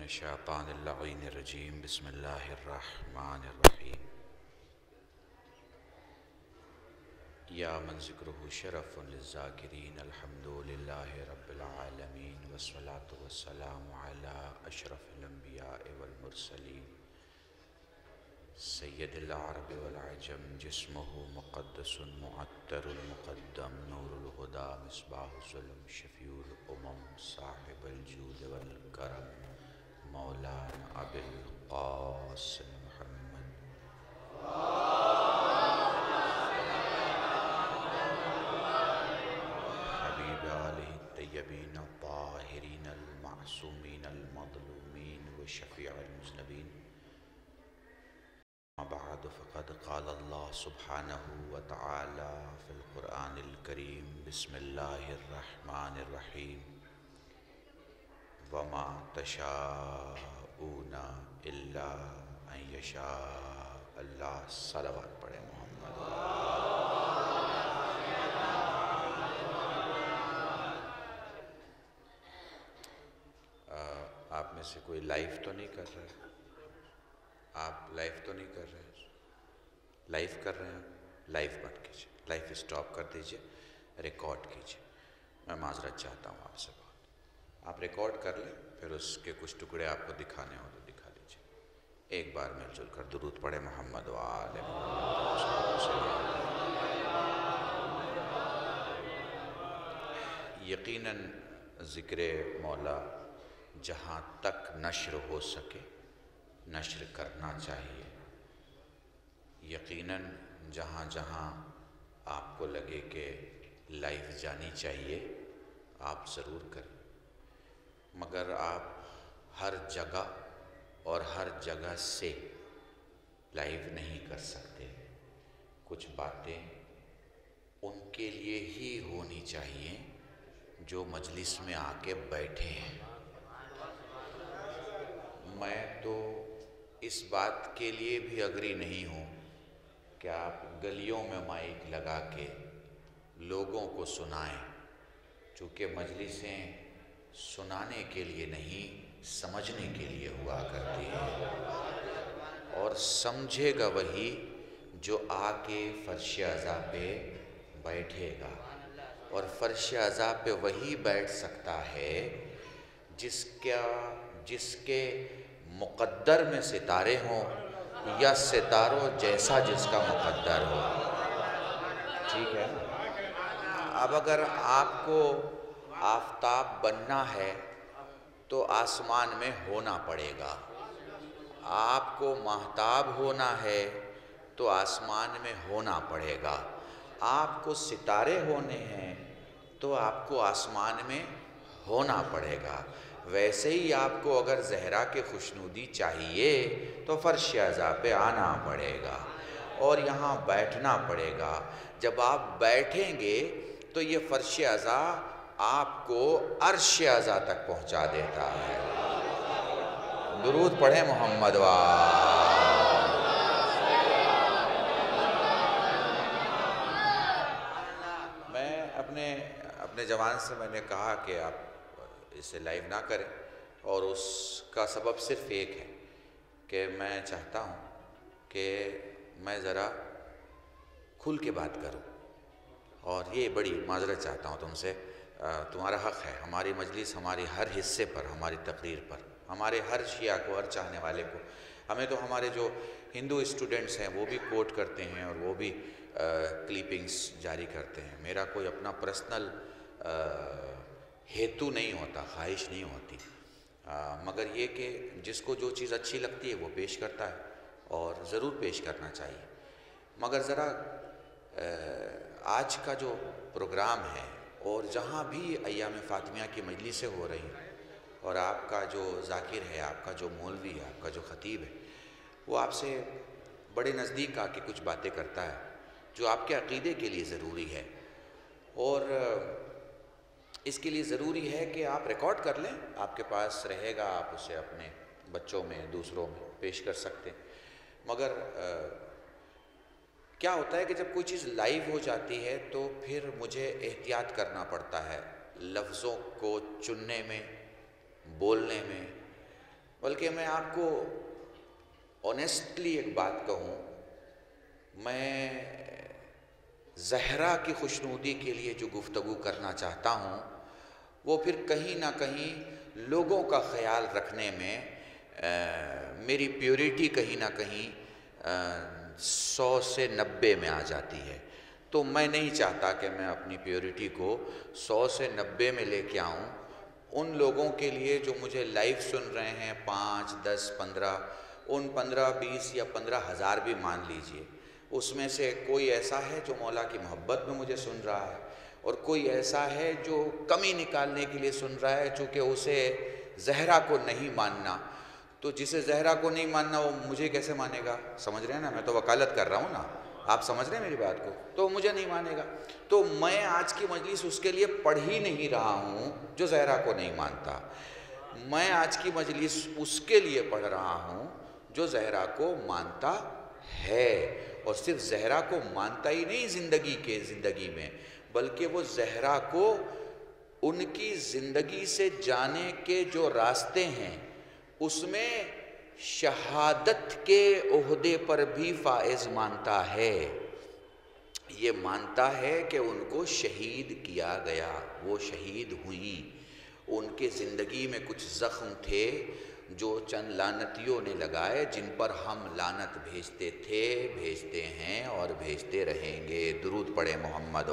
الشیطان اللعین الرجیم بسم اللہ الرحمن الرحیم یا من ذکرہ شرف للذاکرین الحمد للہ رب العالمین والصلاة والسلام علی اشرف الانبیاء والمرسلین سید العرب والعجم جسمہ مقدس معطر المقدم نور الہدی مصباح الظلم شفیع الامم صاحب الجود والکرم مولانا ابی القاسم محمد حبیب آلہ الطیبین الطاہرین المعصومین المظلومین وشفیع المذنبین. بعد فقد قال اللہ سبحانہ وتعالی فی القرآن الکریم بسم اللہ الرحمن الرحیم وما تشاءون الا ان یشاء اللہ. صلوات پڑھیں محمد. آپ میں سے کوئی لائف تو نہیں کر رہے؟ آپ لائف تو نہیں کر رہے؟ لائف کر رہے ہیں؟ لائف بند کیجیے، لائف اسٹاپ کر دیجیے، ریکارڈ کیجیے. میں معذرت چاہتا ہوں آپ سے بہت. آپ ریکارڈ کر لیں، پھر اس کے کچھ ٹکڑے آپ کو دکھانے ہو تو دکھا لیجیے. ایک بار مل جل کر درود پڑھے محمد و آل محمد. یقیناً ذکر مولا جہاں تک نشر ہو سکے نشر کرنا چاہیے. یقیناً جہاں جہاں آپ کو لگے کہ لائف جانی چاہیے آپ ضرور کریں، مگر آپ ہر جگہ اور ہر جگہ سے لائیو نہیں کر سکتے. کچھ باتیں ان کے لیے ہی ہونی چاہیے جو مجلس میں آ کے بیٹھے ہیں. میں تو اس بات کے لیے بھی اگری نہیں ہوں کہ آپ گلیوں میں مائک لگا کے لوگوں کو سنائیں، چونکہ مجلسیں سنانے کے لیے نہیں سمجھنے کے لیے ہوا کرتی ہیں. اور سمجھے گا وہی جو آ کے فرش عزا پہ بیٹھے گا، اور فرش عزا پہ وہی بیٹھ سکتا ہے جس کے مقدر میں ستارے ہوں یا ستاروں جیسا جس کا مقدر ہو. ٹھیک ہے. اب اگر آپ کو آفتاب بننا ہے تو آسمان میں ہونا پڑے گا. آپ کو ماہتاب ہونا ہے تو آسمان میں ہونا پڑے گا. آپ کو ستارے ہونے ہیں تو آپ کو آسمان میں ہونا پڑے گا. ویسے ہی آپ کو اگر زہرا کے خوشنودی چاہیے تو فرش عزا پہ آنا پڑے گا اور یہاں بیٹھنا پڑے گا. جب آپ بیٹھیں گے تو یہ فرش عزا آپ کو عرش عزا تک پہنچا دیتا ہے. درود پڑھیں محمد و میں اپنے جوان سے میں نے کہا کہ آپ اسے لائیو نہ کریں، اور اس کا سبب صرف ایک ہے کہ میں چاہتا ہوں کہ میں ذرا کھل کے بات کروں. اور یہ بڑی معذرت چاہتا ہوں تم سے. تمہارا حق ہے ہماری مجلس، ہماری ہر حصے پر، ہماری تقریر پر، ہمارے ہر شیعہ کو، ہر چاہنے والے کو. ہمیں تو ہمارے جو ہندو اسٹوڈنٹس ہیں وہ بھی کوٹ کرتے ہیں اور وہ بھی کلپنگز جاری کرتے ہیں. میرا کوئی اپنا پرسنل ہیتو نہیں ہوتا، خواہش نہیں ہوتی، مگر یہ کہ جس کو جو چیز اچھی لگتی ہے وہ پیش کرتا ہے اور ضرور پیش کرنا چاہیے. مگر ذرا آج کا جو پروگرام ہے اور جہاں بھی ایام فاطمیہ کی مجلسیں ہو رہی ہیں، اور آپ کا جو ذاکر ہے، آپ کا جو مولوی ہے، آپ کا جو خطیب ہے، وہ آپ سے بڑے نزدیک آ کے کچھ باتیں کرتا ہے جو آپ کے عقیدے کے لیے ضروری ہے. اور اس کے لیے ضروری ہے کہ آپ ریکارڈ کر لیں، آپ کے پاس رہے گا، آپ اسے اپنے بچوں میں، دوسروں میں پیش کر سکتے ہیں. مگر کیا ہوتا ہے کہ جب کوئی چیز لائیو ہو جاتی ہے تو پھر مجھے احتیاط کرنا پڑتا ہے لفظوں کو چننے میں، بولنے میں. بلکہ میں آپ کو آنیسٹلی ایک بات کہوں، میں زہرا کی خوشنودی کے لیے جو گفتگو کرنا چاہتا ہوں وہ پھر کہیں نہ کہیں لوگوں کا خیال رکھنے میں میری پیورٹی کہیں نہ کہیں 100 سے 90 میں آ جاتی ہے. تو میں نہیں چاہتا کہ میں اپنی پیورٹی کو 100 سے 90 میں لے کے آؤں. ان لوگوں کے لیے جو مجھے لائیو سن رہے ہیں 5 10 15، ان 15 20 یا 15,000 بھی مان لیجئے، اس میں سے کوئی ایسا ہے جو مولا کی محبت میں مجھے سن رہا ہے، اور کوئی ایسا ہے جو کمی نکالنے کے لیے سن رہا ہے، چونکہ اسے زہرا کو نہیں ماننا. تو جسے زہرا کو نہیں ماننا وہ مجھے کیسے مانے گا؟ سمجھ رہے ہیں نا، میں تو وکالت کر رہا ہوں نا، آپ سمجھ رہے ہیں میری بات کو؟ تو مجھے نہیں مانے گا. تو میں آج کی مجلس اس کے لیے پڑھ ہی نہیں رہا ہوں جو زہرا کو نہیں مانتا. میں آج کی مجلس اس کے لیے پڑھ رہا ہوں جو زہرا کو مانتا ہے، اور صرف زہرا کو مانتا ہی نہیں زندگی میں، بلکہ وہ زہرا کو ان کی زندگی سے جانے کے جو راستے ہیں اس میں شہادت کے عہدے پر بھی فائز مانتا ہے. یہ مانتا ہے کہ ان کو شہید کیا گیا، وہ شہید ہوئیں، ان کے زندگی میں کچھ زخم تھے جو چند لعنتیوں نے لگائے، جن پر ہم لعنت بھیجتے تھے، بھیجتے ہیں اور بھیجتے رہیں گے. درود پڑھیں محمد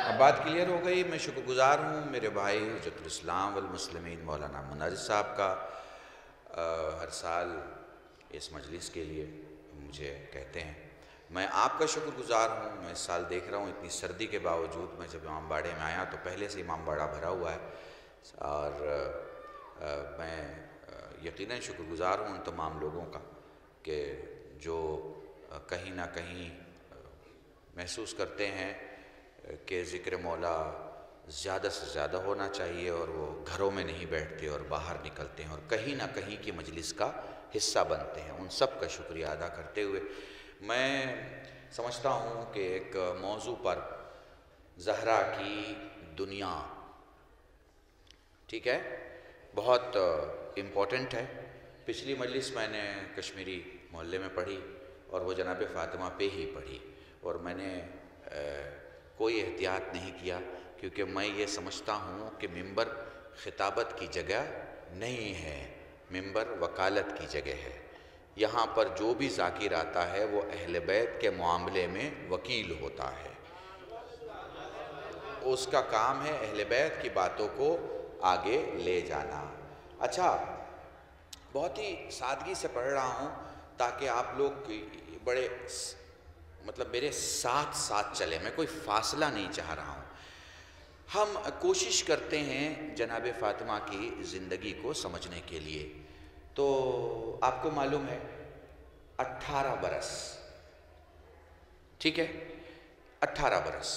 اب بات کلیئر ہو گئی. میں شکر گزار ہوں میرے بھائی حجت الاسلام والمسلمین مولانا مناظر صاحب کا. ہر سال اس مجلس کے لیے مجھے کہتے ہیں. میں آپ کا شکر گزار ہوں. میں اس سال دیکھ رہا ہوں اتنی سردی کے باوجود میں جب امام باڑے میں آیا تو پہلے سے امام باڑہ بھرا ہوا ہے، اور میں یقیناً شکر گزار ہوں ان تمام لوگوں کا کہ جو کہیں نہ کہیں محسوس کرتے ہیں کہ ذکر مولا زیادہ سے زیادہ ہونا چاہیے، اور وہ گھروں میں نہیں بیٹھتے اور باہر نکلتے ہیں اور کہیں نہ کہیں کی مجلس کا حصہ بنتے ہیں. ان سب کا شکریہ ادا کرتے ہوئے میں سمجھتا ہوں کہ ایک موضوع پر زہرا کی دنیا، ٹھیک ہے، بہت امپورٹنٹ ہے. پچھلی مجلس میں نے کشمیری محلے میں پڑھی اور وہ جناب فاطمہ پہ ہی پڑھی، اور میں نے کوئی احتیاط نہیں کیا، کیونکہ میں یہ سمجھتا ہوں کہ ممبر خطابت کی جگہ نہیں ہے، ممبر وکالت کی جگہ ہے. یہاں پر جو بھی ذاکر آتا ہے وہ اہل بیت کے معاملے میں وکیل ہوتا ہے. اس کا کام ہے اہل بیت کی باتوں کو آگے لے جانا. اچھا، بہت ہی سادگی سے پڑھ رہا ہوں تاکہ آپ لوگ بڑے مطلب میرے ساتھ چلیں، میں کوئی فاصلہ نہیں چاہ رہا ہوں. ہم کوشش کرتے ہیں جناب فاطمہ کی زندگی کو سمجھنے کے لیے. تو آپ کو معلوم ہے 18 برس، ٹھیک ہے، 18 برس.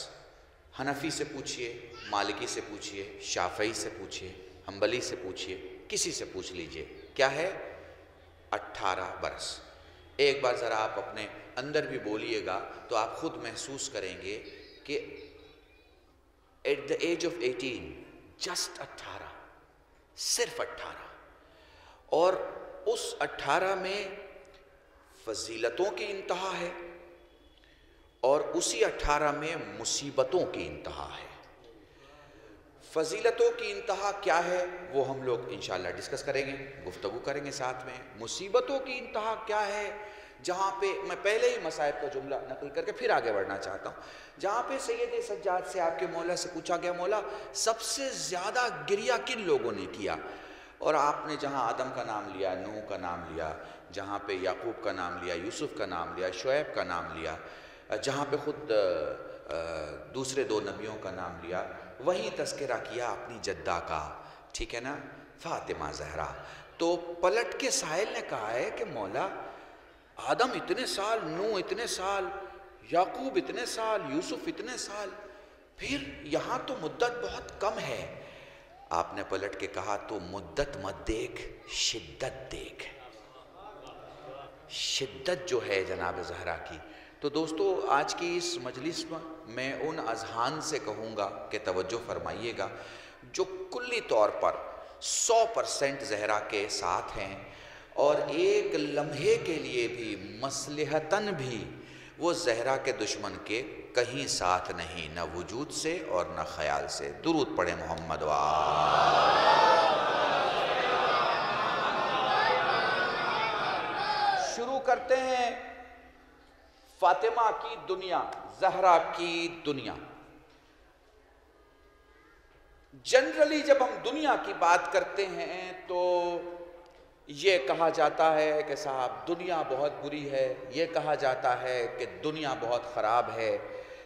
حنفی سے پوچھئے، مالکی سے پوچھئے، شافعی سے پوچھئے، حنبلی سے پوچھئے، کسی سے پوچھ لیجئے، کیا ہے؟ 18 برس. ایک بار ذرا آپ اپنے اندر بھی بولیے گا تو آپ خود محسوس کریں گے کہ at the age of 18، just 18، صرف 18، اور اس 18 میں فضیلتوں کی انتہا ہے اور اسی 18 میں مصیبتوں کی انتہا ہے. فضیلتوں کی انتہا کیا ہے وہ ہم لوگ انشاءاللہ ڈسکس کریں گے، گفتگو کریں گے ساتھ میں. مصیبتوں کی انتہا کیا ہے؟ جہاں پہ میں پہلے ہی مصائب کا جملہ نقل کر کے پھر آگے بڑھنا چاہتا ہوں. جہاں پہ سید سجاد سے آپ کے مولا سے پوچھا گیا مولا سب سے زیادہ گریہ کن لوگوں نے کیا، اور آپ نے جہاں آدم کا نام لیا، نوح کا نام لیا، جہاں پہ یعقوب کا نام لیا، یوسف کا نام لیا، شعیب کا نام لیا، جہاں پہ خود دوسرے 2 نبیوں کا نام لیا، وہیں تذکرہ کیا اپنی جدہ کا، ٹھیک ہے نا، فاطمہ زہرا. تو پلٹ کے سائل نے کہا ہے کہ مولا آدم اتنے سال، نوح اتنے سال، یعقوب اتنے سال، یوسف اتنے سال، پھر یہاں تو مدت بہت کم ہے. آپ نے پلٹ کے کہا تو مدت مت دیکھ، شدت دیکھ. شدت جو ہے جناب زہرا کی تو دوستو آج کی اس مجلس میں ان اذہان سے کہوں گا کہ توجہ فرمائیے گا جو کلی طور پر 100% زہرا کے ساتھ ہیں اور ایک لمحے کے لیے بھی مصلحتاً بھی وہ زہرا کے دشمن کے کہیں ساتھ نہیں، نہ وجود سے اور نہ خیال سے۔ درود پڑھیں محمد شروع کرتے ہیں فاطمہ کی دنیا، زہرا کی دنیا۔ جنرلی جب ہم دنیا کی بات کرتے ہیں تو یہ کہا جاتا ہے کہ صاحب دنیا بہت بری ہے، یہ کہا جاتا ہے کہ دنیا بہت خراب ہے،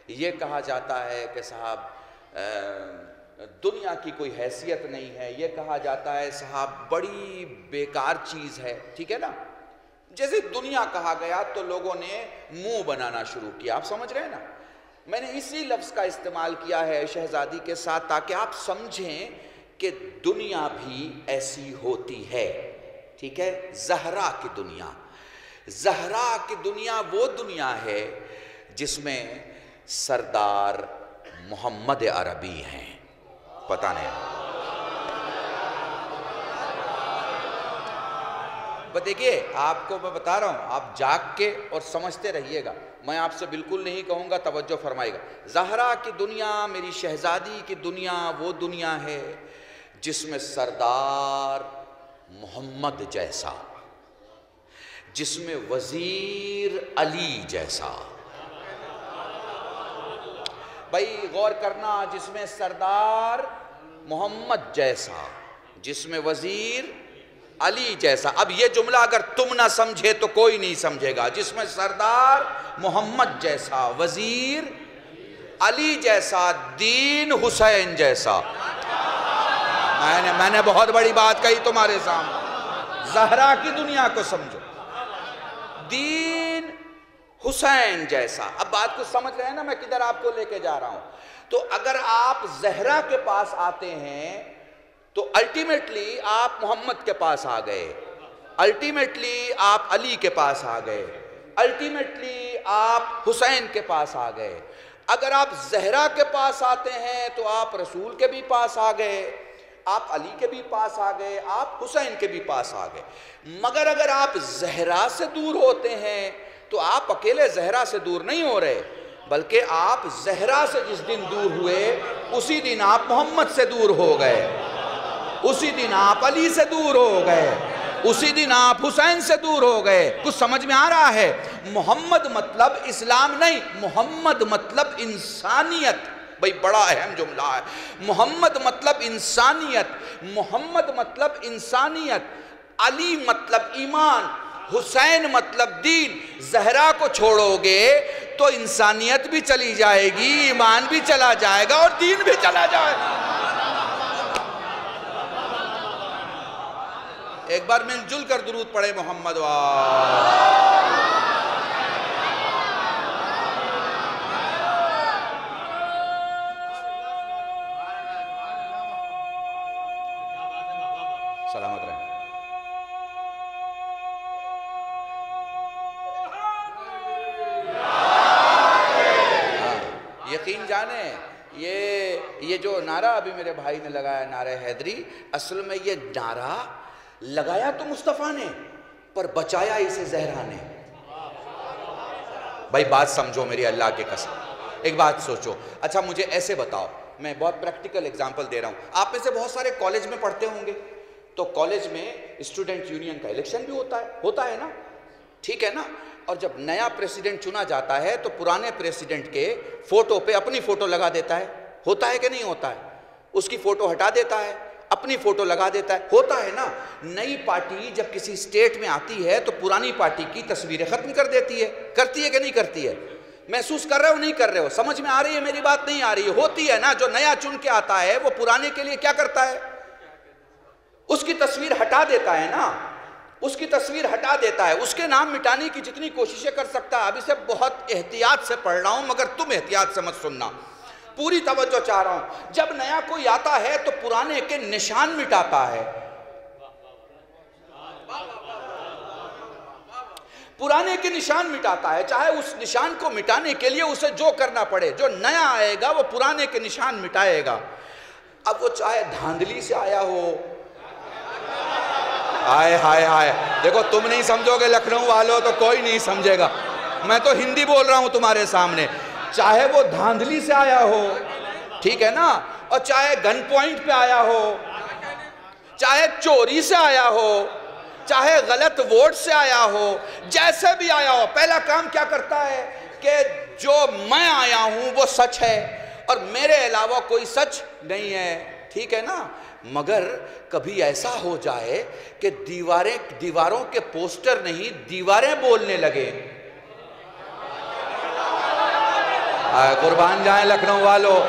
یہ کہا جاتا ہے کہ صاحب دنیا کی کوئی حیثیت نہیں ہے، یہ کہا جاتا ہے صاحب بڑی بیکار چیز ہے، ٹھیک ہے نا؟ جیسے دنیا کہا گیا تو لوگوں نے منہ بنانا شروع کیا، آپ سمجھ رہے ہیں نا؟ میں نے اسی لفظ کا استعمال کیا ہے شہزادی کے ساتھ تاکہ آپ سمجھیں کہ دنیا بھی ایسی ہوتی ہے، ٹھیک ہے؟ زہرا کی دنیا، زہرا کی دنیا وہ دنیا ہے جس میں سردار محمد عربی ہیں، پتہ نہیں دیکھیے آپ کو میں بتا رہا ہوں، آپ جاگ کے اور سمجھتے رہیے گا، میں آپ سے بالکل نہیں کہوں گا، توجہ فرمائے گا۔ زہرا کی دنیا، میری شہزادی کی دنیا وہ دنیا ہے جس میں سردار محمد جیسا، جس میں وزیر علی جیسا، بھائی غور کرنا، جس میں سردار محمد جیسا، جس میں وزیر علی جیسا۔ اب یہ جملہ اگر تم نہ سمجھے تو کوئی نہیں سمجھے گا، جس میں سردار محمد جیسا، وزیر علی جیسا، دین حسین جیسا۔ میں نے بہت بڑی بات کہی تمہارے سامنے، زہرا کی دنیا کو سمجھو، دین حسین جیسا۔ اب بات کو سمجھ رہے ہیں نا میں کدھر آپ کو لے کے جا رہا ہوں؟ تو اگر آپ زہرا کے پاس آتے ہیں تو الٹیمیٹلی آپ محمد کے پاس آ گئے، الٹیمیٹلی آپ علی کے پاس آ گئے، الٹیمیٹلی آپ حسین کے پاس آ گئے۔ اگر آپ زہرا کے پاس آتے ہیں تو آپ رسول کے بھی پاس آ گئے، آپ علی کے بھی پاس آ گئے، آپ حسین کے بھی پاس آ گئے۔ مگر اگر آپ زہرا سے دور ہوتے ہیں تو آپ اکیلے زہرا سے دور نہیں ہو رہے، بلکہ آپ زہرا سے جس دن دور ہوئے اسی دن آپ محمد سے دور ہو گئے، اسی دن آپ علی سے دور ہو گئے، اسی دن آپ حسین سے دور ہو گئے۔ کچھ سمجھ میں آ رہا ہے؟ محمد مطلب اسلام نہیں، محمد مطلب انسانیت۔ بھئی بڑا اہم جملہ ہے، محمد مطلب انسانیت، محمد مطلب انسانیت، علی مطلب ایمان، حسین مطلب دین۔ زہرا کو چھوڑو گے تو انسانیت بھی چلی جائے گی، ایمان بھی چلا جائے گا اور دین بھی چلا جائے گا۔ ایک بار مل جل کر درود پڑھے محمد سلامت رہے۔ یقین جانیں یہ جو نعرہ ابھی میرے بھائی نے لگایا، نعرہ حیدری، اصل میں یہ نعرہ لگایا تو مصطفیٰ نے پر بچایا اسے زہرا نے۔ بھائی بات سمجھو میری اللہ کے قسم، ایک بات سوچو۔ اچھا مجھے ایسے بتاؤ، میں بہت پریکٹیکل اگزامپل دے رہا ہوں، آپ میں سے بہت سارے کالج میں پڑھتے ہوں گے، تو کالج میں اسٹوڈنٹ یونین کا الیکشن بھی ہوتا ہے نا، ٹھیک ہے نا؟ اور جب نیا پریسیڈنٹ چنا جاتا ہے تو پرانے پریسیڈنٹ کے فوٹو پہ اپنی فوٹو لگا دیتا ہے، ہوتا ہے کہ نہیں ہوتا ہے؟ اس کی فوٹو ہٹا دیتا ہے، اپنی فوٹو لگا دیتا ہے، ہوتا ہے نا؟ نئی پارٹی جب کسی اسٹیٹ میں آتی ہے تو پرانی پارٹی کی تصویریں ختم کر دیتی ہے، کرتی ہے کہ نہیں کرتی ہے؟ محسوس کر رہے ہو نہیں کر رہے ہو؟ سمجھ میں آ رہی ہے میری بات؟ نہیں آ رہی ہے؟ ہوتی ہے نا؟ جو نیا چن کے آتا ہے وہ پرانے کے لیے کیا کرتا ہے؟ اس کی تصویر ہٹا دیتا ہے نا، اس کی تصویر ہٹا دیتا ہے، اس کے نام مٹانے کی جتنی کوششیں کر سکتا ہے۔ اب اسے بہت احتیاط سے پڑھ رہا ہوں مگر تم احتیاط سے مت سننا، پوری توجہ چاہ رہا ہوں۔ جب نیا کوئی آتا ہے تو پرانے کے نشان مٹاتا ہے، پرانے کے نشان مٹاتا ہے، چاہے اس نشان کو مٹانے کے لیے اسے جو کرنا پڑے، جو نیا آئے گا وہ پرانے کے نشان مٹائے گا۔ اب وہ چاہے دھاندلی سے آیا ہو، آئے ہائے ہائے، دیکھو تم نہیں سمجھو گے لکھنؤ والوں تو کوئی نہیں سمجھے گا، میں تو ہندی بول رہا ہوں تمہارے سامنے، چاہے وہ دھاندلی سے آیا ہو، ٹھیک ہے نا، اور چاہے گن پوائنٹ پہ آیا ہو، چاہے چوری سے آیا ہو، چاہے غلط ووٹ سے آیا ہو، جیسے بھی آیا ہو، پہلا کام کیا کرتا ہے کہ جو میں آیا ہوں وہ سچ ہے اور میرے علاوہ کوئی سچ نہیں ہے، ٹھیک ہے نا۔ مگر کبھی ایسا ہو جائے کہ دیواروں کے پوسٹر نہیں دیواریں بولنے لگے، قربان جائیں لکھنؤ والوں،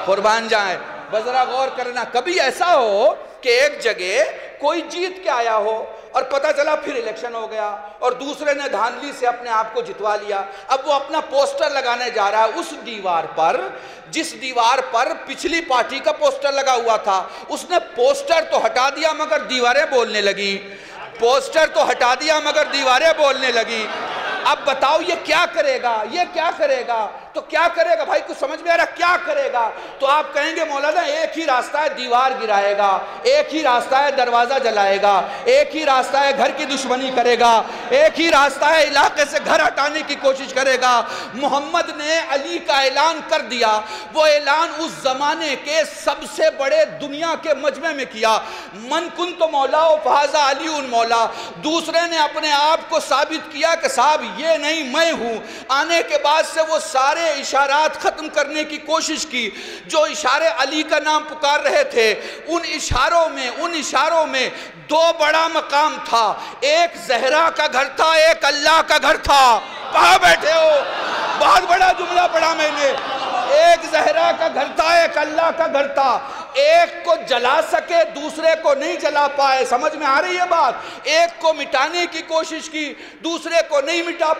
قربان جائیں، بس ذرا غور کرنا، کبھی ایسا ہو کہ ایک جگہ کوئی جیت کے آیا ہو اور پتہ چلا پھر الیکشن ہو گیا اور دوسرے نے دھاندلی سے اپنے آپ کو جتوا لیا، اب وہ اپنا پوسٹر لگانے جا رہا ہے اس دیوار پر جس دیوار پر پچھلی پارٹی کا پوسٹر لگا ہوا تھا، اس نے پوسٹر تو ہٹا دیا مگر دیواریں بولنے لگی، پوسٹر تو ہٹا دیا مگر دیواریں بولنے لگی۔ اب بتاؤ یہ کیا کرے گا، یہ کیا کرے گا، تو کیا کرے گا بھائی، کچھ سمجھ میں آ رہا کیا کرے گا؟ تو آپ کہیں گے مولانا ایک ہی راستہ ہے، دیوار گرائے گا، ایک ہی راستہ ہے، دروازہ جلائے گا، ایک ہی راستہ ہے، گھر کی دشمنی کرے گا، ایک ہی راستہ ہے، علاقے سے گھر ہٹانے کی کوشش کرے گا۔ محمد نے علی کا اعلان کر دیا، وہ اعلان اس زمانے کے سب سے بڑے دنیا کے مجمع میں کیا، من کنت مولا فہذا علی مولا۔ دوسرے نے اپنے آپ کو ثابت کیا کہ صاحب یہ نہیں میں ہوں، آنے کے بعد سے وہ سارے اشارات ختم کرنے کی کوشش کی، جو اشارے علی کا نام پکار رہے تھے، ان اشاروں میں دو بڑا مقام تھا، ایک زہرا کا گھر تھا، ایک اللہ کا گھر تھا۔ کہاں بیٹھے ہو؟ بہت بڑا جملہ پڑھا میں نے، ایک زہرا کا گھر تھا، ایک اللہ کا گھر تھا، ایک کو جلا سکے دوسرے کو نہیں جلا پائے، سمجھ میں آ رہی ہے بات؟ ایک کو مٹانے کی کوشش کی دوسرے کو نہیں مٹا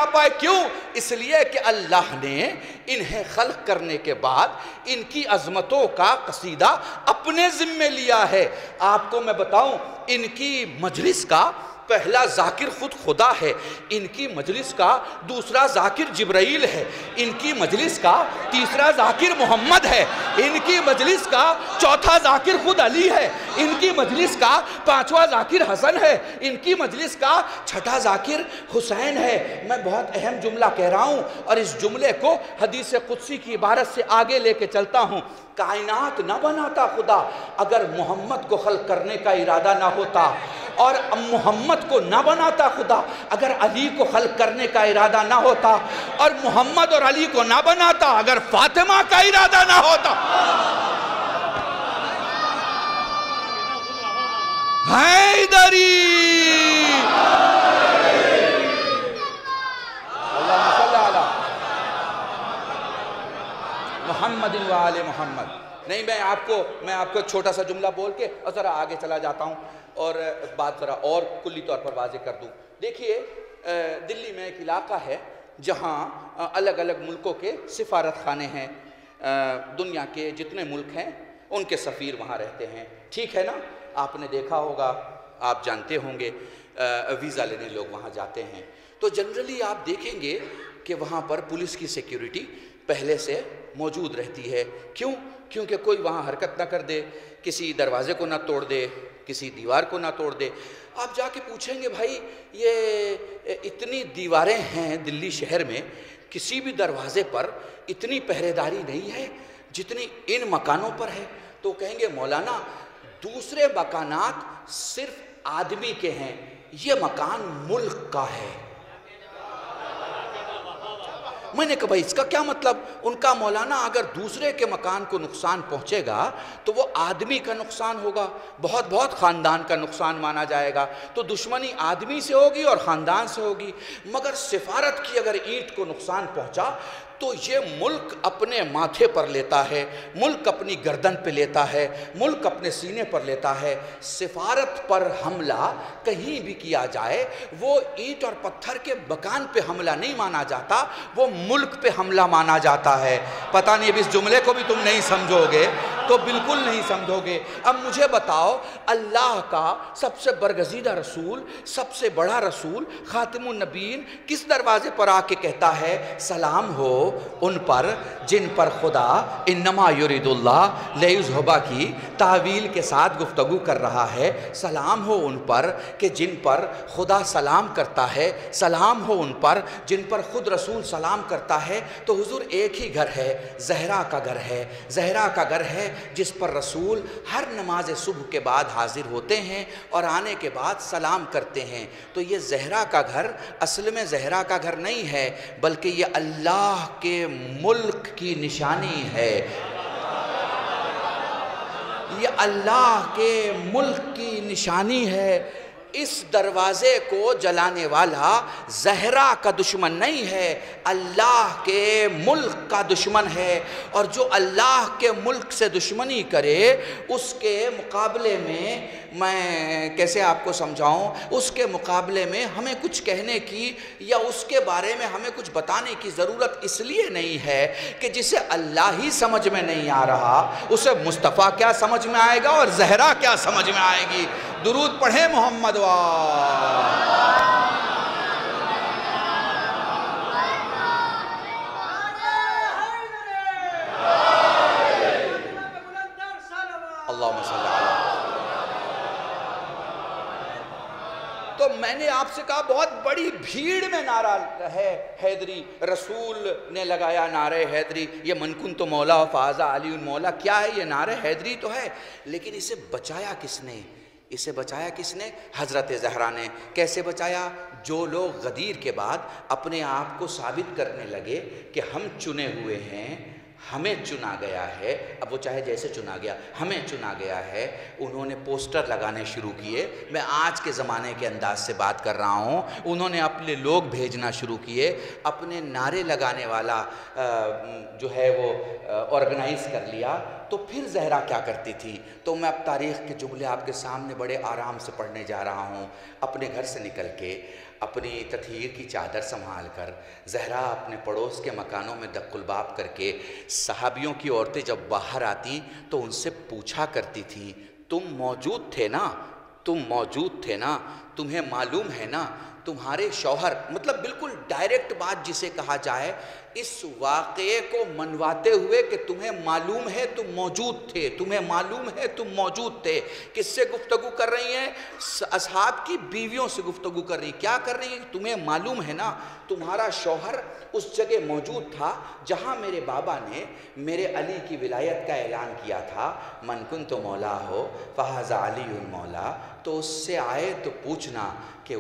پائے، کیوں؟ اس لیے کہ اللہ نے انہیں خلق کرنے کے بعد ان کی عظمتوں کا قصیدہ اپنے ذمے لیا ہے۔ آپ کو میں بتاؤں، ان کی مجلس کا پہلا ذاکر خود خدا ہے، ان کی مجلس کا دوسرا ذاکر جبرائیل ہے، ان کی مجلس کا تیسرا ذاکر محمد ہے، ان کی مجلس کا چوتھا ذاکر خود علی ہے، ان کی مجلس کا پانچواں ذاکر حسن ہے، ان کی مجلس کا چھٹا ذاکر حسین ہے۔ میں بہت اہم جملہ کہہ رہا ہوں اور اس جملے کو حدیث قدسی کی عبارت سے آگے لے کے چلتا ہوں۔ کائنات نہ بناتا خدا اگر محمد کو خلق کرنے کا ارادہ نہ ہوتا، اور محمد کو نہ بناتا خدا اگر علی کو خلق کرنے کا ارادہ نہ ہوتا، اور محمد اور علی کو نہ بناتا اگر فاطمہ کا ارادہ نہ ہوتا۔ حیدری اللہم صلی علی محمد و آل محمد۔ نہیں، میں آپ کو ایک چھوٹا سا جملہ بول کے اور ذرا آگے چلا جاتا ہوں اور بات ذرا اور کلی طور پر واضح کر دوں۔ دیکھیے، دلی میں ایک علاقہ ہے جہاں الگ الگ ملکوں کے سفارت خانے ہیں، دنیا کے جتنے ملک ہیں ان کے سفیر وہاں رہتے ہیں، ٹھیک ہے نا؟ آپ نے دیکھا ہوگا، آپ جانتے ہوں گے، ویزا لینے لوگ وہاں جاتے ہیں، تو جنرلی آپ دیکھیں گے کہ وہاں پر پولیس کی سیکیورٹی پہلے سے موجود رہتی ہے۔ کیوں؟ کیونکہ کوئی وہاں حرکت نہ کر دے، کسی دروازے کو نہ توڑ دے، کسی دیوار کو نہ توڑ دے۔ آپ جا کے پوچھیں گے بھائی یہ اتنی دیواریں ہیں دلی شہر میں، کسی بھی دروازے پر اتنی پہرے داری نہیں ہے جتنی ان مکانوں پر ہے؟ تو کہیں گے مولانا دوسرے مکانات صرف آدمی کے ہیں، یہ مکان ملک کا ہے۔ میں نے کہا بھائی اس کا کیا مطلب؟ ان کا مولانا اگر دوسرے کے مکان کو نقصان پہنچے گا تو وہ آدمی کا نقصان ہوگا، بہت خاندان کا نقصان مانا جائے گا، تو دشمنی آدمی سے ہوگی اور خاندان سے ہوگی۔ مگر سفارت کی اگر اینٹ کو نقصان پہنچا تو یہ ملک اپنے ماتھے پر لیتا ہے، ملک اپنی گردن پہ لیتا ہے، ملک اپنے سینے پر لیتا ہے۔ سفارت پر حملہ کہیں بھی کیا جائے وہ اینٹ اور پتھر کے مکان پہ حملہ نہیں مانا جاتا، وہ ملک پہ حملہ مانا جاتا ہے۔ پتہ نہیں اب اس جملے کو بھی تم نہیں سمجھو گے، تو بالکل نہیں سمجھوگے۔ اب مجھے بتاؤ، اللہ کا سب سے برگزیدہ رسول، سب سے بڑا رسول، خاتم النبیین کس دروازے پر آ کے کہتا ہے سلام ہو ان پر جن پر خدا انما یرید اللہ لیذھبا کی تعویل کے ساتھ گفتگو کر رہا ہے، سلام ہو ان پر کہ جن پر خدا سلام کرتا ہے، سلام ہو ان پر جن پر خود رسول سلام کرتا ہے۔ تو حضور ایک ہی گھر ہے، زہرا کا گھر ہے، زہرا کا گھر ہے جس پر رسول ہر نماز صبح کے بعد حاضر ہوتے ہیں اور آنے کے بعد سلام کرتے ہیں۔ تو یہ زہرا کا گھر اصل میں زہرا کا گھر نہیں ہے، بلکہ یہ اللہ کے ملک کی نشانی ہے، یہ اللہ کے ملک کی نشانی ہے۔ اس دروازے کو جلانے والا زہرا کا دشمن نہیں ہے، اللہ کے ملک کا دشمن ہے، اور جو اللہ کے ملک سے دشمنی کرے اس کے مقابلے میں کیسے آپ کو سمجھاؤں، اس کے مقابلے میں ہمیں کچھ کہنے کی یا اس کے بارے میں ہمیں کچھ بتانے کی ضرورت اس لیے نہیں ہے کہ جسے اللہ ہی سمجھ میں نہیں آ رہا اسے مصطفیٰ کیا سمجھ میں آئے گا اور زہرا کیا سمجھ میں آئے گی۔ درود پڑھیں محمد اللہم صلی علی۔ تو میں نے آپ سے کہا بہت بڑی بھیڑ میں نعرہ ہے حیدری، رسول نے لگایا نعرہ حیدری، یہ من کنت مولا فہذا علی مولا، کیا ہے یہ نعرہ حیدری تو ہے، لیکن اسے بچایا کس نے؟ اسے بچایا کس نے؟ حضرت زہرا نے۔ کیسے بچایا؟ جو لوگ غدیر کے بعد اپنے آپ کو ثابت کرنے لگے کہ ہم چنے ہوئے ہیں، ہمیں چنا گیا ہے، اب وہ چاہے جیسے چنا گیا، ہمیں چنا گیا ہے، انہوں نے پوسٹر لگانے شروع کیے۔ میں آج کے زمانے کے انداز سے بات کر رہا ہوں، انہوں نے اپنے لوگ بھیجنا شروع کیے، اپنے نعرے لگانے والا جو ہے وہ آرگنائز کر لیا۔ تو پھر زہرا کیا کرتی تھی؟ تو میں اب تاریخ کے جملے آپ کے سامنے بڑے آرام سے پڑھنے جا رہا ہوں۔ اپنے گھر سے نکل کے اپنی تطہیر کی چادر سنبھال کر زہرا اپنے پڑوس کے مکانوں میں دق الباب کر کے صحابیوں کی عورتیں جب باہر آتی تو ان سے پوچھا کرتی تھی، تم موجود تھے نا؟ تم موجود تھے نا؟ تمہیں معلوم ہے نا تمہارے شوہر، مطلب بالکل ڈائریکٹ بات جسے کہا جائے، اس واقعے کو منواتے ہوئے کہ تمہیں معلوم ہے تم موجود تھے، تمہیں معلوم ہے تم موجود تھے۔ کس سے گفتگو کر رہی ہیں؟ اصحاب کی بیویوں سے گفتگو کر رہی ہیں۔ کیا کر رہی ہیں؟ تمہیں معلوم ہے نا تمہارا شوہر اس جگہ موجود تھا جہاں میرے بابا نے میرے علی کی ولایت کا اعلان کیا تھا، من کنت مولا ہو فہذا علی مولا۔ تو اس سے آئے تو پوچھنا کہ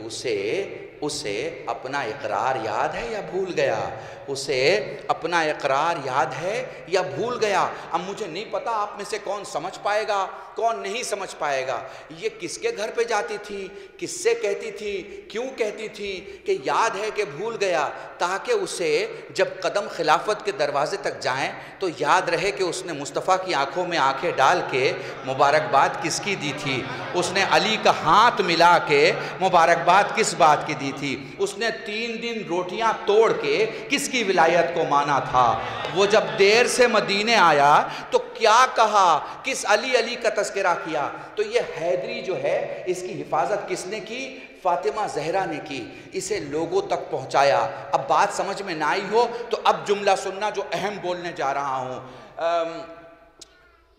اسے اپنا اقرار یاد ہے یا بھول گیا؟ اسے اپنا اقرار یاد ہے یا بھول گیا؟ اب مجھے نہیں پتا آپ میں سے کون سمجھ پائے گا کون نہیں سمجھ پائے گا۔ یہ کس کے گھر پہ جاتی تھی، کس سے کہتی تھی، کیوں کہتی تھی کہ یاد ہے کہ بھول گیا؟ تاکہ اسے جب قدم خلافت کے دروازے تک جائیں تو یاد رہے کہ اس نے مصطفیٰ کی آنکھوں میں آنکھیں ڈال کے مبارکباد کس کی دی تھی، اس نے علی کا ہاتھ ملا کے مبارکباد کس بات کی دی تھی، اس نے 3 دن روٹیاں توڑ کے کس کی ولایت کو مانا تھا۔ وہ جب دیر سے مدینے آیا تو کیا کہا، کس علی کا تذکرہ کیا؟ تو یہ حیدری جو ہے اس کی حفاظت کس نے کی؟ فاطمہ زہرا نے کی، اسے لوگوں تک پہنچایا۔ اب بات سمجھ میں نہ آئی ہو تو اب جملہ سننا جو اہم بولنے جا رہا ہوں۔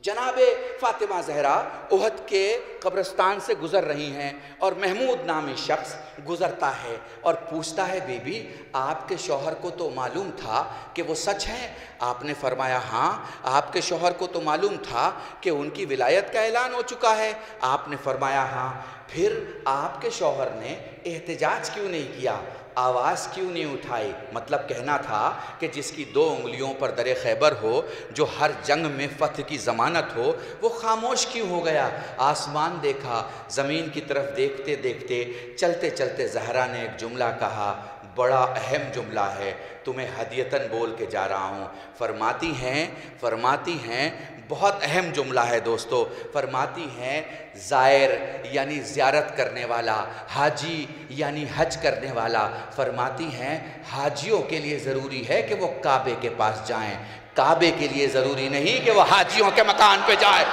جناب فاطمہ زہرا احد کے قبرستان سے گزر رہی ہیں اور محمود نامی شخص گزرتا ہے اور پوچھتا ہے، بی بی آپ کے شوہر کو تو معلوم تھا کہ وہ سچ ہے؟ آپ نے فرمایا ہاں، آپ کے شوہر کو تو معلوم تھا کہ ان کی ولایت کا اعلان ہو چکا ہے؟ آپ نے فرمایا ہاں۔ پھر آپ کے شوہر نے احتجاج کیوں نہیں کیا، آواز کیوں نہیں اٹھائی؟ مطلب کہنا تھا کہ جس کی 2 انگلیوں پر در خیبر ہو، جو ہر جنگ میں فتح کی ضمانت ہو، وہ خاموش کیوں ہو گیا؟ آسمان دیکھا، زمین کی طرف دیکھتے دیکھتے چلتے چلتے زہرا نے ایک جملہ کہا، بڑا اہم جملہ ہے، تمہیں ہدیتاً بول کے جا رہا ہوں۔ فرماتی ہیں بہت اہم جملہ ہے دوستو، فرماتی ہیں زائر یعنی زیارت کرنے والا، حاجی یعنی حج کرنے والا، فرماتی ہیں حاجیوں کے لیے ضروری ہے کہ وہ کعبے کے پاس جائیں، کعبے کے لیے ضروری نہیں کہ وہ حاجیوں کے مکان پہ جائے۔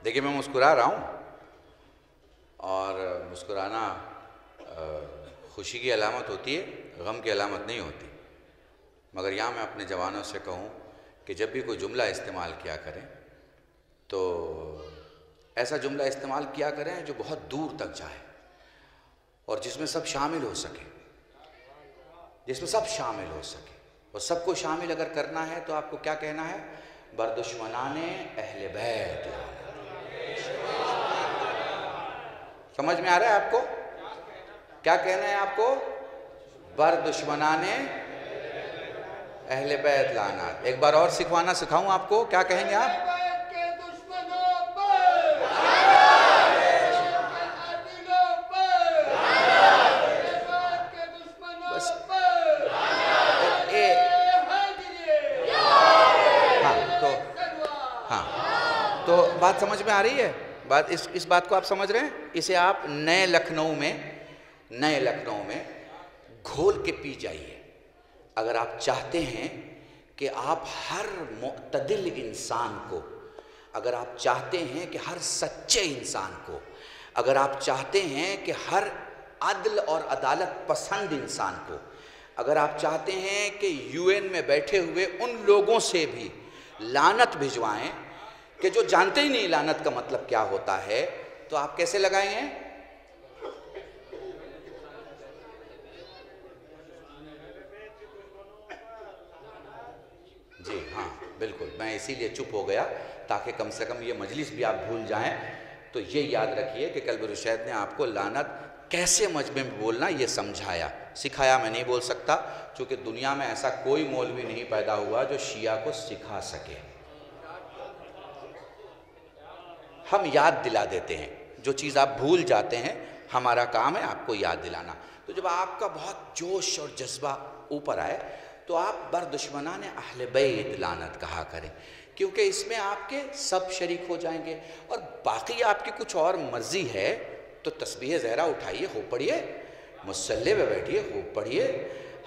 دیکھیں میں مسکرا رہا ہوں، اور مسکرانا خوشی کی علامت ہوتی ہے، غم کی علامت نہیں ہوتی۔ مگر یہاں میں اپنے جوانوں سے کہوں کہ جب بھی کوئی جملہ استعمال کیا کریں تو ایسا جملہ استعمال کیا کریں جو بہت دور تک جائے اور جس میں سب شامل ہو سکے، اور سب کو شامل اگر کرنا ہے تو آپ کو کیا کہنا ہے؟ بردشمنان اہل بیت۔ سمجھ میں آ رہا ہے آپ کو؟ کیا کہنا ہے آپ کو؟ بردشمنان اہل بیت لعنت۔ ایک بار اور سکھاؤں آپ کو، کیا کہیں گے آپ؟ تو بات سمجھ میں آ رہی ہے؟ اس بات کو آپ سمجھ رہے ہیں؟ اسے آپ نئے لکھنؤ میں گھول کے پی جائیے۔ اگر آپ چاہتے ہیں کہ آپ ہر معتدل انسان کو، اگر آپ چاہتے ہیں کہ ہر سچے انسان کو، اگر آپ چاہتے ہیں کہ ہر عدل اور عدالت پسند انسان کو، اگر آپ چاہتے ہیں کہ یو این میں بیٹھے ہوئے ان لوگوں سے بھی لعنت بھجوائیں کہ جو جانتے ہی نہیں لعنت کا مطلب کیا ہوتا ہے، تو آپ کیسے لگائیں گے؟ جی ہاں بالکل، میں اسی لیے چپ ہو گیا تاکہ کم سے کم یہ مجلس بھی آپ بھول جائیں۔ تو یہ یاد رکھیے کہ قلب رشید نے آپ کو لعنت کیسے مجمع میں بولنا یہ سمجھایا، سکھایا میں نہیں بول سکتا، چونکہ دنیا میں ایسا کوئی مولوی نہیں پیدا ہوا جو شیعہ کو سکھا سکے۔ ہم یاد دلا دیتے ہیں، جو چیز آپ بھول جاتے ہیں ہمارا کام ہے آپ کو یاد دلانا۔ تو جب آپ کا بہت جوش اور جذبہ اوپر آئے تو آپ بردشمنان اہل بیت لعنت کہا کریں، کیونکہ اس میں آپ کے سب شریک ہو جائیں گے۔ اور باقی آپ کی کچھ اور مرضی ہے تو تسبیح زہرا اٹھائیے، خوب پڑھیے، مصلی پہ بیٹھیے، خوب پڑھیے،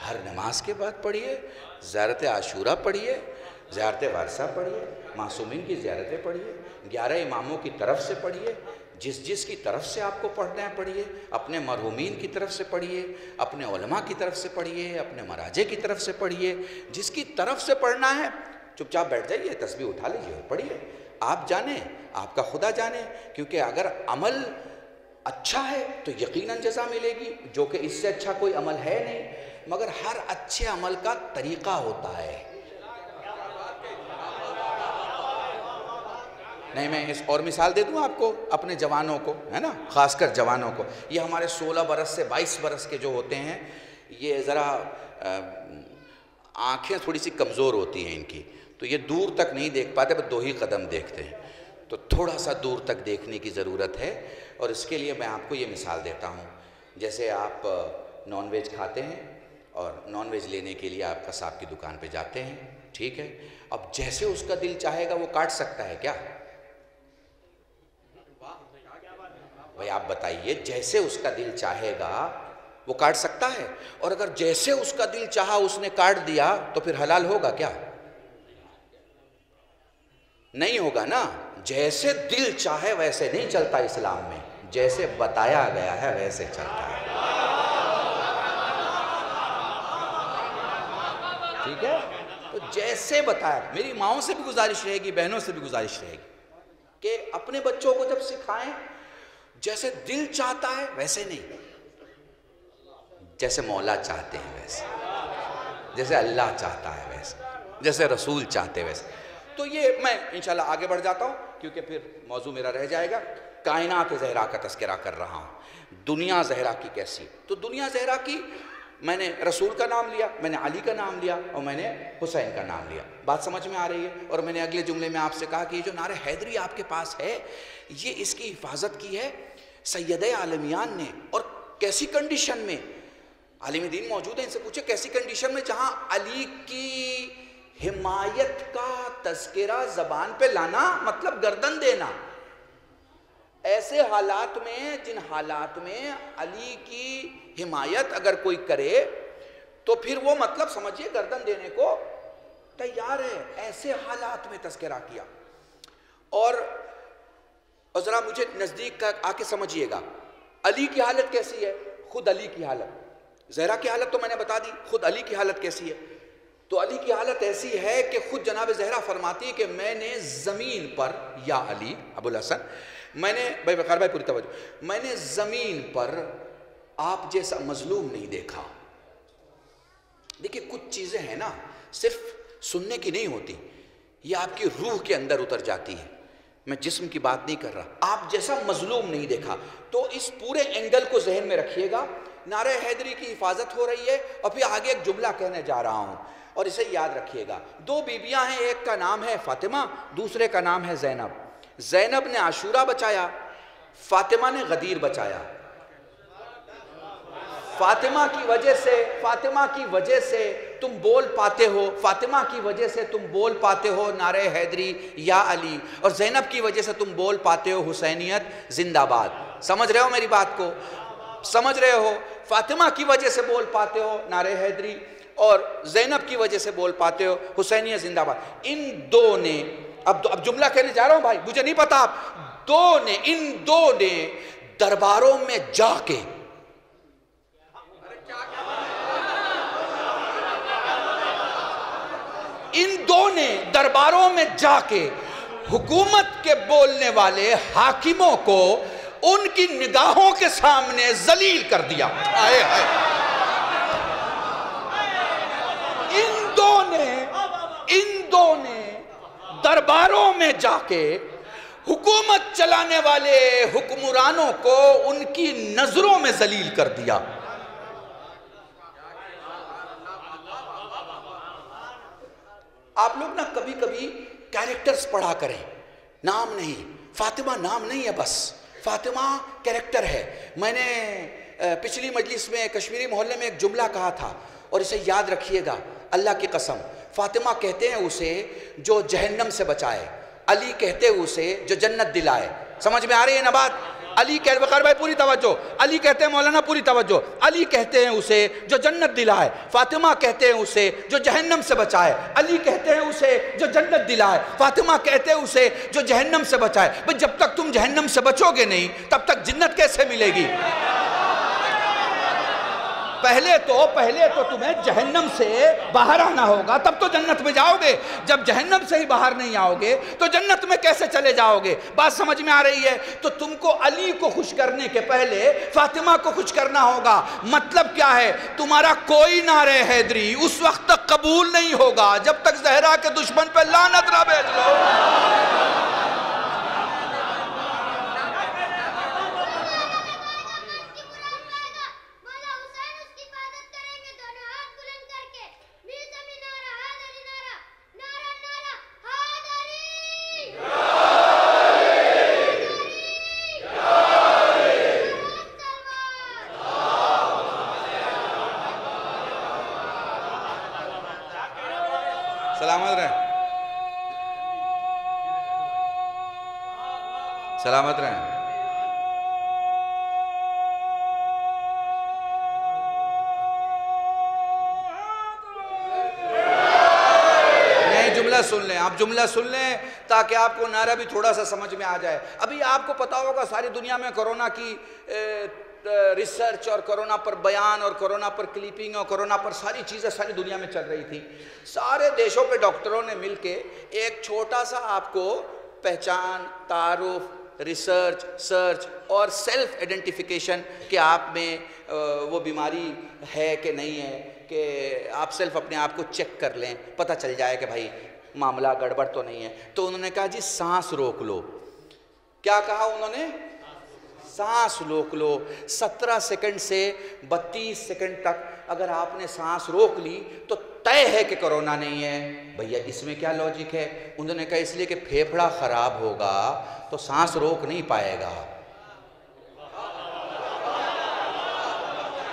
ہر نماز کے بعد پڑھیے، زیارت عاشورہ پڑھیے، زیارت ورثہ پڑھیے، معصومین کی زیارتیں پڑھیے، 11 اماموں کی طرف سے پڑھیے، جس کی طرف سے آپ کو پڑھنا ہے پڑھیے، اپنے مرحومین کی طرف سے پڑھیے، اپنے علماء کی طرف سے پڑھیے، اپنے مراجع کی طرف سے پڑھیے، جس کی طرف سے پڑھنا ہے چپ چاپ بیٹھ جائیے، تسبیح اٹھا لیجیے اور پڑھیے۔ آپ جانیں، آپ کا خدا جانے، کیونکہ اگر عمل اچھا ہے تو یقیناً جزا ملے گی، جو کہ اس سے اچھا کوئی عمل ہے نہیں، مگر ہر اچھے عمل کا طریقہ ہوتا ہے۔ نہیں میں اس اور مثال دے دوں آپ کو، اپنے جوانوں کو، ہے نا، خاص کر جوانوں کو، یہ ہمارے 16 برس سے 22 برس کے جو ہوتے ہیں، یہ ذرا آنکھیں تھوڑی سی کمزور ہوتی ہیں ان کی، تو یہ دور تک نہیں دیکھ پاتے، بس 2 ہی قدم دیکھتے ہیں، تو تھوڑا سا دور تک دیکھنے کی ضرورت ہے۔ اور اس کے لیے میں آپ کو یہ مثال دیتا ہوں، جیسے آپ نان ویج کھاتے ہیں اور نان ویج لینے کے لیے آپ قصاب کی دکان پہ جاتے ہیں، ٹھیک ہے، اب جیسے اس کا دل چاہے گا وہ کاٹ سکتا ہے کیا؟ بھائی آپ بتائیے، جیسے اس کا دل چاہے گا وہ کاٹ سکتا ہے؟ اور اگر جیسے اس کا دل چاہا اس نے کاٹ دیا تو پھر حلال ہوگا کیا؟ نہیں ہوگا نا۔ جیسے دل چاہے ویسے نہیں چلتا اسلام میں، جیسے بتایا گیا ہے ویسے چلتا ہے، ٹھیک ہے؟ تو جیسے بتایا، میری ماؤں سے بھی گزارش رہے گی، بہنوں سے بھی گزارش رہے گی کہ اپنے بچوں کو جب سکھائیں جیسے دل چاہتا ہے ویسے نہیں، جیسے مولا چاہتے ہیں ویسے، جیسے اللہ چاہتا ہے ویسے، جیسے رسول چاہتے ویسے. تو یہ میں انشاءاللہ آگے بڑھ جاتا ہوں کیونکہ پھر موضوع میرا رہ جائے گا. کائنات زہرا کا تذکرہ کر رہا ہوں. دنیا زہرا کی کیسی؟ تو دنیا زہرا کی میں نے رسول کا نام لیا، میں نے علی کا نام لیا، اور میں نے حسین کا نام لیا. بات سمجھ میں آ رہی ہے؟ اور میں نے اگلے جملے میں آپ سے کہا کہ یہ جو نعرہ حیدری آپ کے پاس ہے، یہ اس کی حفاظت کی ہے سید عالمیان نے. اور کیسی کنڈیشن میں؟ عالم دین موجود ہیں، ان سے پوچھے کیسی کنڈیشن میں؟ جہاں علی کی حمایت کا تذکرہ زبان پہ لانا مطلب گردن دینا. ایسے حالات میں، جن حالات میں علی کی حمایت اگر کوئی کرے تو پھر وہ مطلب سمجھیے گردن دینے کو تیار ہے. ایسے حالات میں تذکرہ کیا. اور ذرا مجھے نزدیک آ کے سمجھیے گا، علی کی حالت کیسی ہے؟ خود علی کی حالت، زہرا کی حالت تو میں نے بتا دی، خود علی کی حالت کیسی ہے؟ تو علی کی حالت ایسی ہے کہ خود جناب زہرا فرماتی ہے کہ میں نے زمین پر، یا علی ابو الحسن، میں نے بھائی وقار بھائی پوری توجہ، میں نے زمین پر آپ جیسا مظلوم نہیں دیکھا. دیکھیے کچھ چیزیں ہیں نا صرف سننے کی نہیں ہوتی، یہ آپ کی روح کے اندر اتر جاتی ہے. میں جسم کی بات نہیں کر رہا. آپ جیسا مظلوم نہیں دیکھا. تو اس پورے اینگل کو ذہن میں رکھیے گا. نعرہ حیدری کی حفاظت ہو رہی ہے اور پھر آگے ایک جملہ کہنے جا رہا ہوں اور اسے یاد رکھیے گا. دو بیویاں ہیں، ایک کا نام ہے فاطمہ، دوسرے کا نام ہے زینب. زینب نے عاشورہ بچایا، فاطمہ نے غدیر بچایا. فاطمہ کی وجہ سے تم بول پاتے ہو، فاطمہ کی وجہ سے تم بول پاتے ہو نعرہ حیدری یا علی، اور زینب کی وجہ سے تم بول پاتے ہو حسینیت زندہ باد. سمجھ رہے ہو میری بات کو؟ سمجھ رہے ہو؟ فاطمہ کی وجہ سے بول پاتے ہو نعرہ حیدری اور زینب کی وجہ سے بول پاتے ہو حسینیت زندہ باد. ان دو نے، اب جملہ کہنے جا رہا ہوں بھائی، مجھے نہیں پتا، ان دو نے درباروں میں جا کے، ان دو نے درباروں میں جا کے حکومت کے بولنے والے حاکموں کو ان کی نگاہوں کے سامنے ذلیل کر دیا. آئے آئے. ان دو نے درباروں میں جا کے حکومت چلانے والے حکمرانوں کو ان کی نظروں میں ذلیل کر دیا. آپ لوگ نا کبھی کبھی کیریکٹرز پڑھا کریں، نام نہیں. فاطمہ نام نہیں ہے، بس فاطمہ کیریکٹر ہے. میں نے پچھلی مجلس میں کشمیری محلے میں ایک جملہ کہا تھا اور اسے یاد رکھیے گا اللہ کی قسم. فاطمہ کہتے ہیں اسے جو جہنم سے بچائے، علی کہتے ہیں اسے جو جنت دلائے. سمجھ میں آ رہی ہے نا بات؟ علی کہتے، وقار بھائی پوری توجہ، علی کہتے ہیں مولانا پوری توجہ، علی کہتے ہیں اسے جو جنت دلائے، فاطمہ کہتے ہیں اسے جو جہنم سے بچائے. علی کہتے ہیں اسے جو جنت دلائے، فاطمہ کہتے ہیں اسے جو جہنم سے بچائے. بھئی جب تک تم جہنم سے بچو گے نہیں تب تک جنت کیسے ملے گی؟ پہلے تو تمہیں جہنم سے باہر آنا ہوگا تب تو جنت میں جاؤ گے. جب جہنم سے ہی باہر نہیں آؤ گے تو جنت میں کیسے چلے جاؤ گے؟ بات سمجھ میں آ رہی ہے؟ تو تم کو علی کو خوش کرنے کے پہلے فاطمہ کو خوش کرنا ہوگا. مطلب کیا ہے؟ تمہارا کوئی نعرہ حیدری اس وقت تک قبول نہیں ہوگا جب تک زہرا کے دشمن پہ لعنت نہ بھیج لو. سلامت رہیں. جملہ سن لیں، آپ جملہ سن لیں تاکہ آپ کو نعرہ بھی تھوڑا سا سمجھ میں آ جائے. ابھی آپ کو پتا ہوگا ساری دنیا میں کرونا کی ریسرچ اور کرونا پر بیان اور کرونا پر کلیپنگ اور کرونا پر ساری چیزیں ساری دنیا میں چل رہی تھی. سارے دیشوں کے ڈاکٹروں نے مل کے ایک چھوٹا سا آپ کو پہچان، تعارف، ریسرچ، سرچ اور سیلف ایڈنٹیفیکیشن کہ آپ میں وہ بیماری ہے کہ نہیں ہے، کہ آپ سیلف اپنے آپ کو چیک کر لیں، پتہ چل جائے کہ بھائی معاملہ گڑبڑ تو نہیں ہے. تو انہوں نے کہا جی سانس روک لو. کیا کہا انہوں نے؟ سانس روک لو. 17 سیکنڈ سے 32 سیکنڈ تک اگر آپ نے سانس روک لی تو طے ہے کہ کرونا نہیں ہے. بھیا اس میں کیا لاجک ہے؟ انہوں نے کہا اس لیے کہ پھیپھڑا خراب ہوگا تو سانس روک نہیں پائے گا.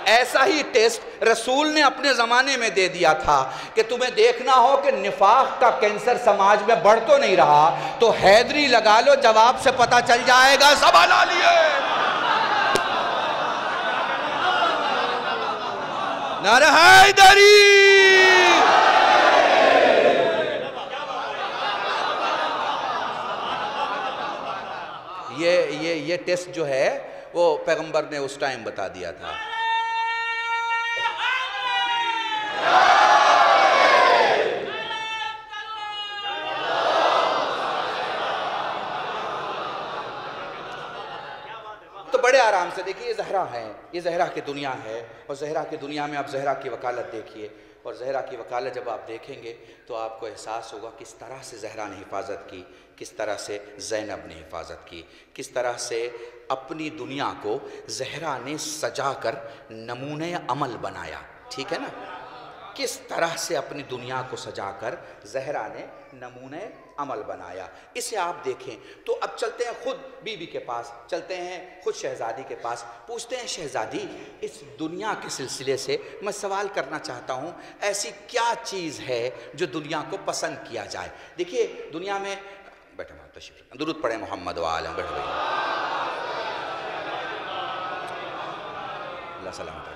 ایسا ہی ٹیسٹ رسول نے اپنے زمانے میں دے دیا تھا کہ تمہیں دیکھنا ہو کہ نفاق کا کینسر سماج میں بڑھ تو نہیں رہا تو حیدری لگا لو، جواب سے پتہ چل جائے گا. سب ہلا لیے نعرہ حیدری. یہ ٹیسٹ جو ہے وہ پیغمبر نے اس ٹائم بتا دیا تھا. تو بڑے آرام سے دیکھیے یہ زہرا ہے، یہ زہرا کی دنیا ہے، اور زہرا کی دنیا میں آپ زہرا کی وکالت دیکھیے، اور زہرا کی وکالت جب آپ دیکھیں گے تو آپ کو احساس ہوگا کس طرح سے زہرا نے حفاظت کی، کس طرح سے زینب نے حفاظت کی، کس طرح سے اپنی دنیا کو زہرا نے سجا کر نمونۂ عمل بنایا. ٹھیک ہے نا؟ کس طرح سے اپنی دنیا کو سجا کر زہرا نے نمونۂ عمل بنایا. اسے آپ دیکھیں. تو اب چلتے ہیں خود بی بی کے پاس، چلتے ہیں خود شہزادی کے پاس، پوچھتے ہیں شہزادی اس دنیا کے سلسلے سے میں سوال کرنا چاہتا ہوں، ایسی کیا چیز ہے جو دنیا کو پسند کیا جائے؟ دیکھیے دنیا میں بیٹھے تشریف درود پڑھیں محمد و آل بیٹھ گئے. اللہ سلامت ہے.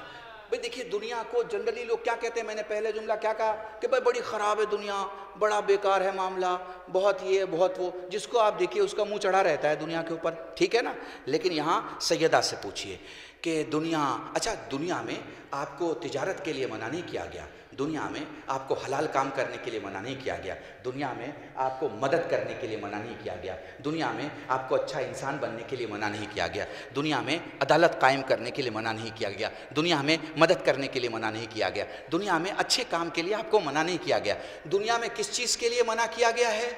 بھئی دیکھیے دنیا کو جنرلی لوگ کیا کہتے ہیں، میں نے پہلے جملہ کیا کہا کہ بھئی بڑی خراب ہے دنیا، بڑا بیکار ہے معاملہ، بہت یہ بہت وہ، جس کو آپ دیکھیے اس کا منہ چڑھا رہتا ہے دنیا کے اوپر. ٹھیک ہے نا؟ لیکن یہاں سیدہ سے پوچھئے کہ دنیا، اچھا دنیا میں آپ کو تجارت کے لیے منع نہیں کیا گیا، دنیا میں آپ کو حلال کام کرنے کے لیے منع نہیں کیا گیا، دنیا میں آپ کو مدد کرنے کے لیے منع نہیں کیا گیا، دنیا میں آپ کو اچھا انسان بننے کے لیے منع نہیں کیا گیا، دنیا میں عدالت قائم کرنے کے لیے منع نہیں کیا گیا، دنیا میں مدد کرنے کے لیے منع نہیں کیا گیا، دنیا میں اچھے کام کے لیے آپ کو منع نہیں کیا گیا. دنیا میں کس چیز کے لیے منع کیا گیا ہے؟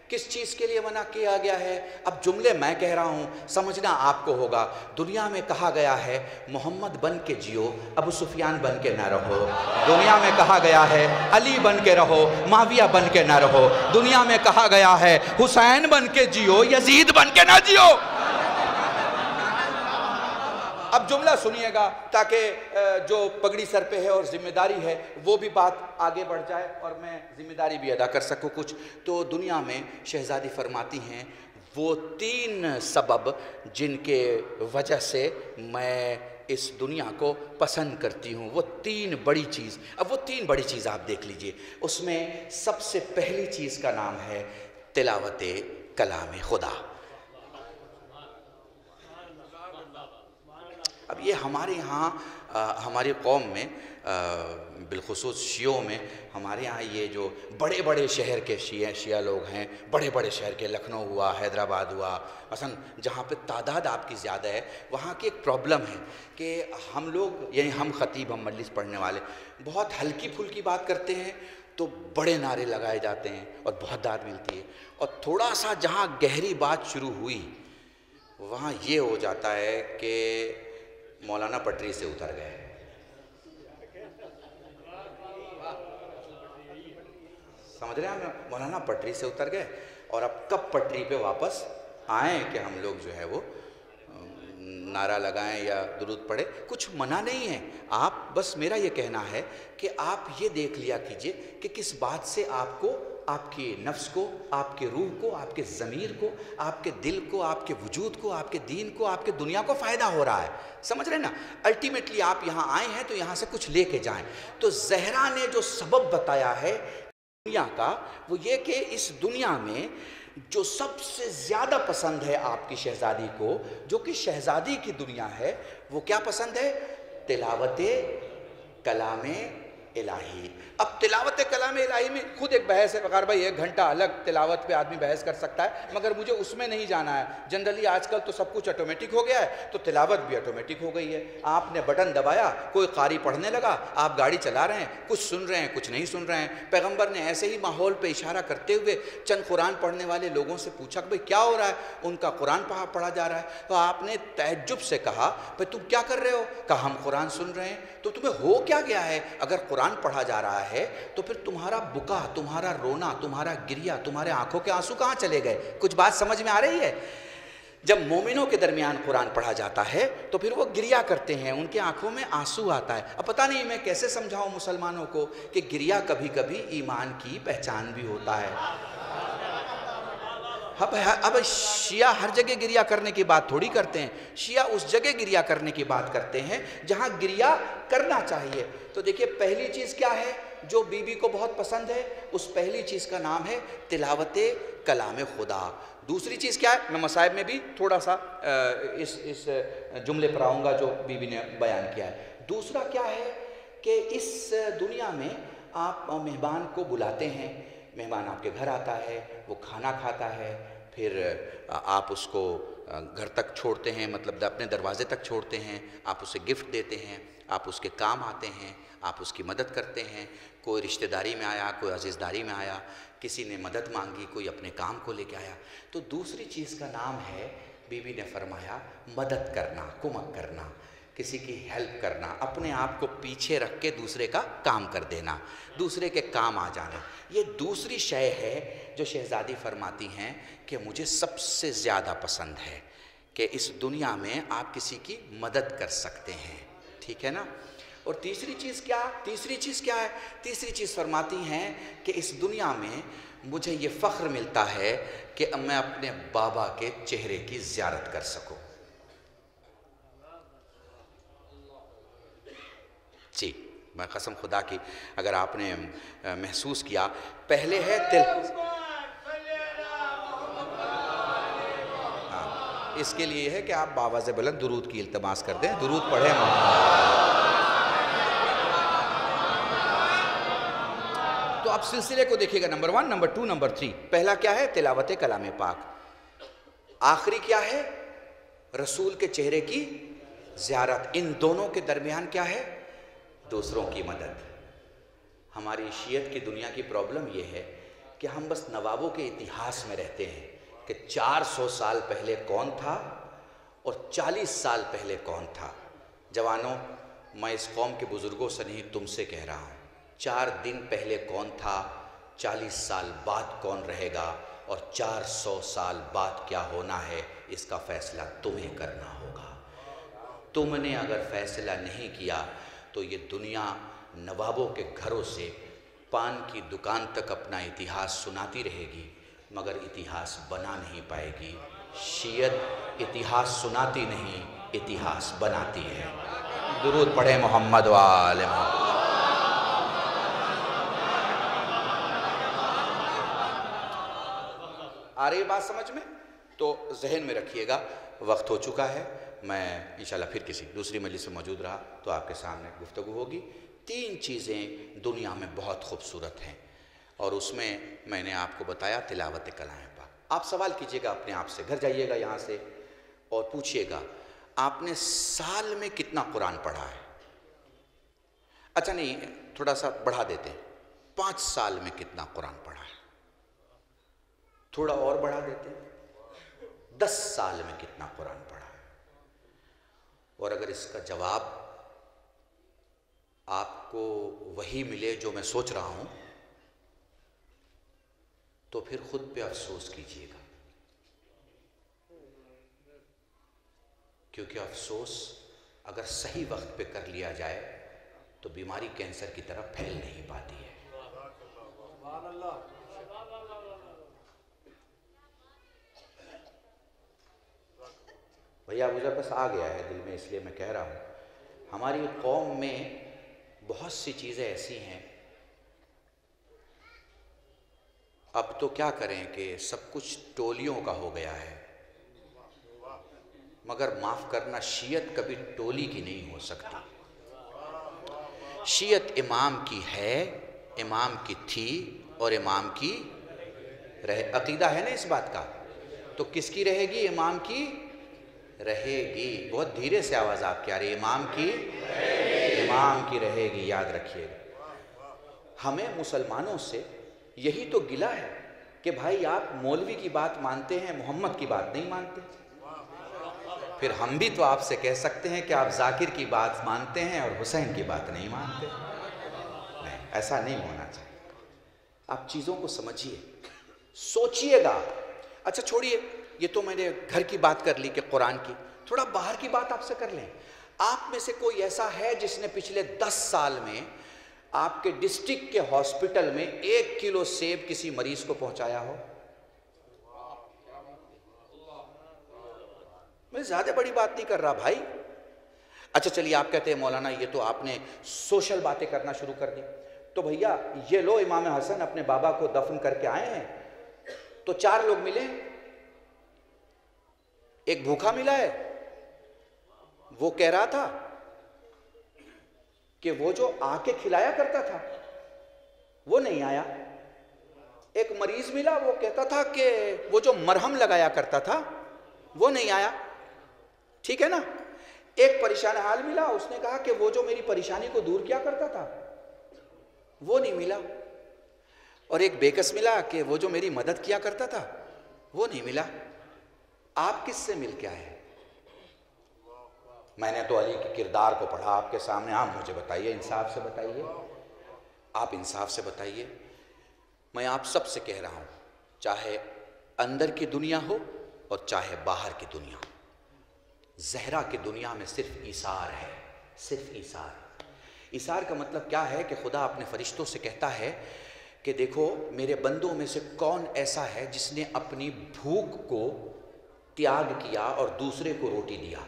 کس چیز کے لیے منع کیا گیا ہے؟ اب جملے میں کہہ رہا ہوں، سمجھنا آپ کو ہوگا. دنیا میں کہا گیا ہے محمد بن کے جیو، ابو سفیان بن کے نہ رہو. دنیا میں کہا گیا ہے علی بن کے رہو، معاویہ بن کے نہ رہو. دنیا میں کہا گیا ہے حسین بن کے جیو، یزید بن کے نہ جیو. اب جملہ سنیے گا تاکہ جو پگڑی سر پہ ہے اور ذمہ داری ہے وہ بھی بات آگے بڑھ جائے اور میں ذمہ داری بھی ادا کر سکوں کچھ. تو دنیا میں شہزادی فرماتی ہیں وہ 3 سبب جن کے وجہ سے میں اس دنیا کو پسند کرتی ہوں، وہ 3 بڑی چیز. اب وہ 3 بڑی چیز آپ دیکھ لیجئے. اس میں سب سے پہلی چیز کا نام ہے تلاوت کلام خدا. اب یہ ہمارے یہاں ہماری قوم میں بالخصوص شیعوں میں ہمارے یہاں یہ جو بڑے بڑے شہر کے شیعہ لوگ ہیں، بڑے بڑے شہر کے لکھنؤ ہوا، حیدرآباد ہوا، مثلا جہاں پہ تعداد آپ کی زیادہ ہے، وہاں کی ایک پرابلم ہے کہ ہم لوگ یعنی ہم خطیب، ہم مجلس پڑھنے والے بہت ہلکی پھلکی بات کرتے ہیں تو بڑے نعرے لگائے جاتے ہیں اور بہت داد ملتی ہے، اور تھوڑا سا جہاں گہری بات شروع ہوئی وہاں یہ ہو جاتا ہے کہ مولانا پٹری سے اتر گئے. سمجھ رہے ہیں ہم؟ مولانا پٹری سے اتر گئے اور اب کب پٹری پہ واپس آئیں کہ ہم لوگ جو ہے وہ نعرہ لگائیں یا درود پڑھیں. کچھ منع نہیں ہے. آپ بس میرا یہ کہنا ہے کہ آپ یہ دیکھ لیا کیجئے کہ کس بات سے آپ کو، آپ کے نفس کو، آپ کے روح کو، آپ کے ضمیر کو، آپ کے دل کو، آپ کے وجود کو، آپ کے دین کو، آپ کے دنیا کو فائدہ ہو رہا ہے. سمجھ رہے نا؟ الٹیمیٹلی آپ یہاں آئے ہیں تو یہاں سے کچھ لے کے جائیں. تو زہرا نے جو سبب بتایا ہے دنیا کا وہ یہ کہ اس دنیا میں جو سب سے زیادہ پسند ہے آپ کی شہزادی کو، جو کہ شہزادی کی دنیا ہے، وہ کیا پسند ہے؟ تلاوت کلام الہی. اب تلاوت کلام الہی میں خود ایک بحث ہے. وقار بھائی 1 گھنٹہ الگ تلاوت پہ آدمی بحث کر سکتا ہے، مگر مجھے اس میں نہیں جانا ہے. جنرلی آج کل تو سب کچھ آٹومیٹک ہو گیا ہے، تو تلاوت بھی آٹومیٹک ہو گئی ہے. آپ نے بٹن دبایا، کوئی قاری پڑھنے لگا، آپ گاڑی چلا رہے ہیں، کچھ سن رہے ہیں کچھ نہیں سن رہے ہیں. پیغمبر نے ایسے ہی ماحول پہ اشارہ کرتے ہوئے چند قرآن پڑھنے والے لوگوں سے پوچھا کہ بھئی کیا ہو رہا ہے؟ ان کا قرآن پڑھا جا رہا ہے. تو آپ نے تعجب سے کہا بھئی تم کیا کر رہے ہو؟ کہا ہم قرآن سن رہے ہیں. تو تمہیں ہو کیا گیا ہے؟ اگر قرآن پڑھا جا رہا ہے تو پھر تمہارا بکا، تمہارا رونا، تمہارا گریا، تمہارے آنکھوں کے آنسو کہاں چلے گئے؟ کچھ بات سمجھ میں آ رہی ہے؟ جب مومنوں کے درمیان قرآن پڑھا جاتا ہے تو پھر وہ گریا کرتے ہیں، ان کے آنکھوں میں آنسو آتا ہے. اب پتہ نہیں میں کیسے سمجھاؤں مسلمانوں کو کہ گریا کبھی کبھی ایمان کی پہچان بھی ہوتا ہے. اب شیعہ ہر جگہ گریا کرنے کی بات تھوڑی کرتے ہیں. شیعہ اس جگہ گریا کرنے کی بات کرتے ہیں جہاں گریا کرنا چاہیے. تو دیکھیے پہلی چیز کیا ہے جو بی بی کو بہت پسند ہے؟ اس پہلی چیز کا نام ہے تلاوت کلام خدا. دوسری چیز کیا ہے؟ میں مصائب میں بھی تھوڑا سا اس جملے پر آؤں گا جو بی بی نے بیان کیا ہے. دوسرا کیا ہے کہ اس دنیا میں آپ مہمان کو بلاتے ہیں، مہمان آپ کے گھر آتا ہے، وہ کھانا کھاتا ہے، پھر آپ اس کو گھر تک چھوڑتے ہیں، مطلب اپنے دروازے تک چھوڑتے ہیں، آپ اسے گفٹ دیتے ہیں، آپ اس کے کام آتے ہیں، آپ اس کی مدد کرتے ہیں. کوئی رشتہ داری میں آیا، کوئی عزیزداری میں آیا، کسی نے مدد مانگی، کوئی اپنے کام کو لے کے آیا. تو دوسری چیز کا نام ہے، بی بی نے فرمایا، مدد کرنا، کمک کرنا، کسی کی ہیلپ کرنا، اپنے آپ کو پیچھے رکھ کے دوسرے کا کام کر دینا، دوسرے کے کام آ جانا. یہ دوسری شے ہے جو شہزادی فرماتی ہیں کہ مجھے سب سے زیادہ پسند ہے کہ اس دنیا میں آپ کسی کی مدد کر سکتے ہیں. ٹھیک ہے نا؟ اور تیسری چیز کیا ہے؟ تیسری چیز فرماتی ہیں کہ اس دنیا میں مجھے یہ فخر ملتا ہے کہ میں اپنے بابا کے چہرے کی زیارت کر سکوں. جی میں قسم خدا کی اگر آپ نے محسوس کیا، پہلے ہے اس کے لیے ہے کہ آپ باواز بلند درود کی التماس کر دیں، درود پڑھیں. تو آپ سلسلے کو دیکھیے گا، نمبر 1، نمبر 2، نمبر 3. پہلا کیا ہے؟ تلاوت کلام پاک. آخری کیا ہے؟ رسول کے چہرے کی زیارت. ان دونوں کے درمیان کیا ہے؟ دوسروں کی مدد. ہماری شیعت کی دنیا کی پرابلم یہ ہے کہ ہم بس نوابوں کے اتہاس میں رہتے ہیں کہ 400 سال پہلے کون تھا اور 40 سال پہلے کون تھا. جوانوں، میں اس قوم کے بزرگوں سے نہیں تم سے کہہ رہا ہوں، 4 دن پہلے کون تھا، 40 سال بعد کون رہے گا، اور 400 سال بعد کیا ہونا ہے، اس کا فیصلہ تمہیں کرنا ہوگا. تم نے اگر فیصلہ نہیں کیا تو یہ دنیا نوابوں کے گھروں سے پان کی دکان تک اپنا اتہاس سناتی رہے گی مگر اتہاس بنا نہیں پائے گی. شیعت اتہاس سناتی نہیں، اتہاس بناتی ہے. درود پڑھیں محمد و آل محمد. آ رہی بات سمجھ میں؟ تو ذہن میں رکھیے گا. وقت ہو چکا ہے، میں انشاءاللہ پھر کسی دوسری مجلس میں موجود رہا تو آپ کے سامنے گفتگو ہوگی. 3 چیزیں دنیا میں بہت خوبصورت ہیں اور اس میں نے آپ کو بتایا تلاوت کلام پاک. آپ سوال کیجئے گا اپنے آپ سے، گھر جائیے گا یہاں سے اور پوچھئے گا آپ نے سال میں کتنا قرآن پڑھا ہے؟ اچھا نہیں، تھوڑا سا بڑھا دیتے ہیں، 5 سال میں کتنا قرآن پڑھا ہے؟ تھوڑا اور بڑھا دیتے ہیں، 10 سال میں کتنا قرآن پڑھا ہے؟ اور اگر اس کا جواب آپ کو وہی ملے جو میں سوچ رہا ہوں تو پھر خود پہ افسوس کیجئے گا، کیونکہ افسوس اگر صحیح وقت پہ کر لیا جائے تو بیماری کینسر کی طرف پھیل نہیں پاتی ہے. بھیا مجھے بس آ گیا ہے دل میں، اس لیے میں کہہ رہا ہوں. ہماری قوم میں بہت سی چیزیں ایسی ہیں، اب تو کیا کریں کہ سب کچھ ٹولیوں کا ہو گیا ہے، مگر معاف کرنا، شیعت کبھی ٹولی کی نہیں ہو سکتی. شیعت امام کی ہے، امام کی تھی اور امام کی عقیدہ ہے نا اس بات کا، تو کس کی رہے گی؟ امام کی رہے گی۔ بہت دھیرے سے آواز آپ کیا رہی، امام کی رہے گی، یاد رکھیے گا۔ ہمیں مسلمانوں سے یہی تو گلہ ہے کہ بھائی آپ مولوی کی بات مانتے ہیں، محمد کی بات نہیں مانتے۔ پھر ہم بھی تو آپ سے کہہ سکتے ہیں کہ آپ ذاکر کی بات مانتے ہیں اور حسین کی بات نہیں مانتے۔ نہیں، ایسا نہیں ہونا چاہیے۔ آپ چیزوں کو سمجھیے، سوچئے گا۔ اچھا چھوڑیے، یہ تو میں نے گھر کی بات کر لی کہ قرآن کی، تھوڑا باہر کی بات آپ سے کر لیں۔ آپ میں سے کوئی ایسا ہے جس نے پچھلے 10 سال میں آپ کے ڈسٹرکٹ کے ہاسپٹل میں 1 کلو سیب کسی مریض کو پہنچایا ہو؟ میں زیادہ بڑی بات نہیں کر رہا بھائی۔ اچھا چلیے، آپ کہتے ہیں مولانا یہ تو آپ نے سوشل باتیں کرنا شروع کر دی، تو بھیا یہ لو امام حسن اپنے بابا کو دفن کر کے آئے ہیں، تو 4 لوگ ملے، ایک بھوکا ملا ہے، وہ کہہ رہا تھا کہ وہ جو آ کے کھلایا کرتا تھا وہ نہیں آیا۔ ایک مریض ملا، وہ کہتا تھا کہ وہ جو مرہم لگایا کرتا تھا وہ نہیں آیا، ٹھیک ہے نا۔ ایک پریشان حال ملا، اس نے کہا کہ وہ جو میری پریشانی کو دور کیا کرتا تھا وہ نہیں ملا۔ اور ایک بےکس ملا کہ وہ جو میری مدد کیا کرتا تھا وہ نہیں ملا۔ آپ کس سے مل کے آئے؟ میں نے تو علی کے کردار کو پڑھا آپ کے سامنے، آپ مجھے بتائیے، انصاف سے بتائیے، آپ انصاف سے بتائیے۔ میں آپ سب سے کہہ رہا ہوں، چاہے اندر کی دنیا ہو اور چاہے باہر کی دنیا ہو، زہرا کی دنیا میں صرف ایثار ہے، صرف ایثار۔ ایثار کا مطلب کیا ہے کہ خدا اپنے فرشتوں سے کہتا ہے کہ دیکھو میرے بندوں میں سے کون ایسا ہے جس نے اپنی بھوک کو تیاگ کیا اور دوسرے کو روٹی دیا۔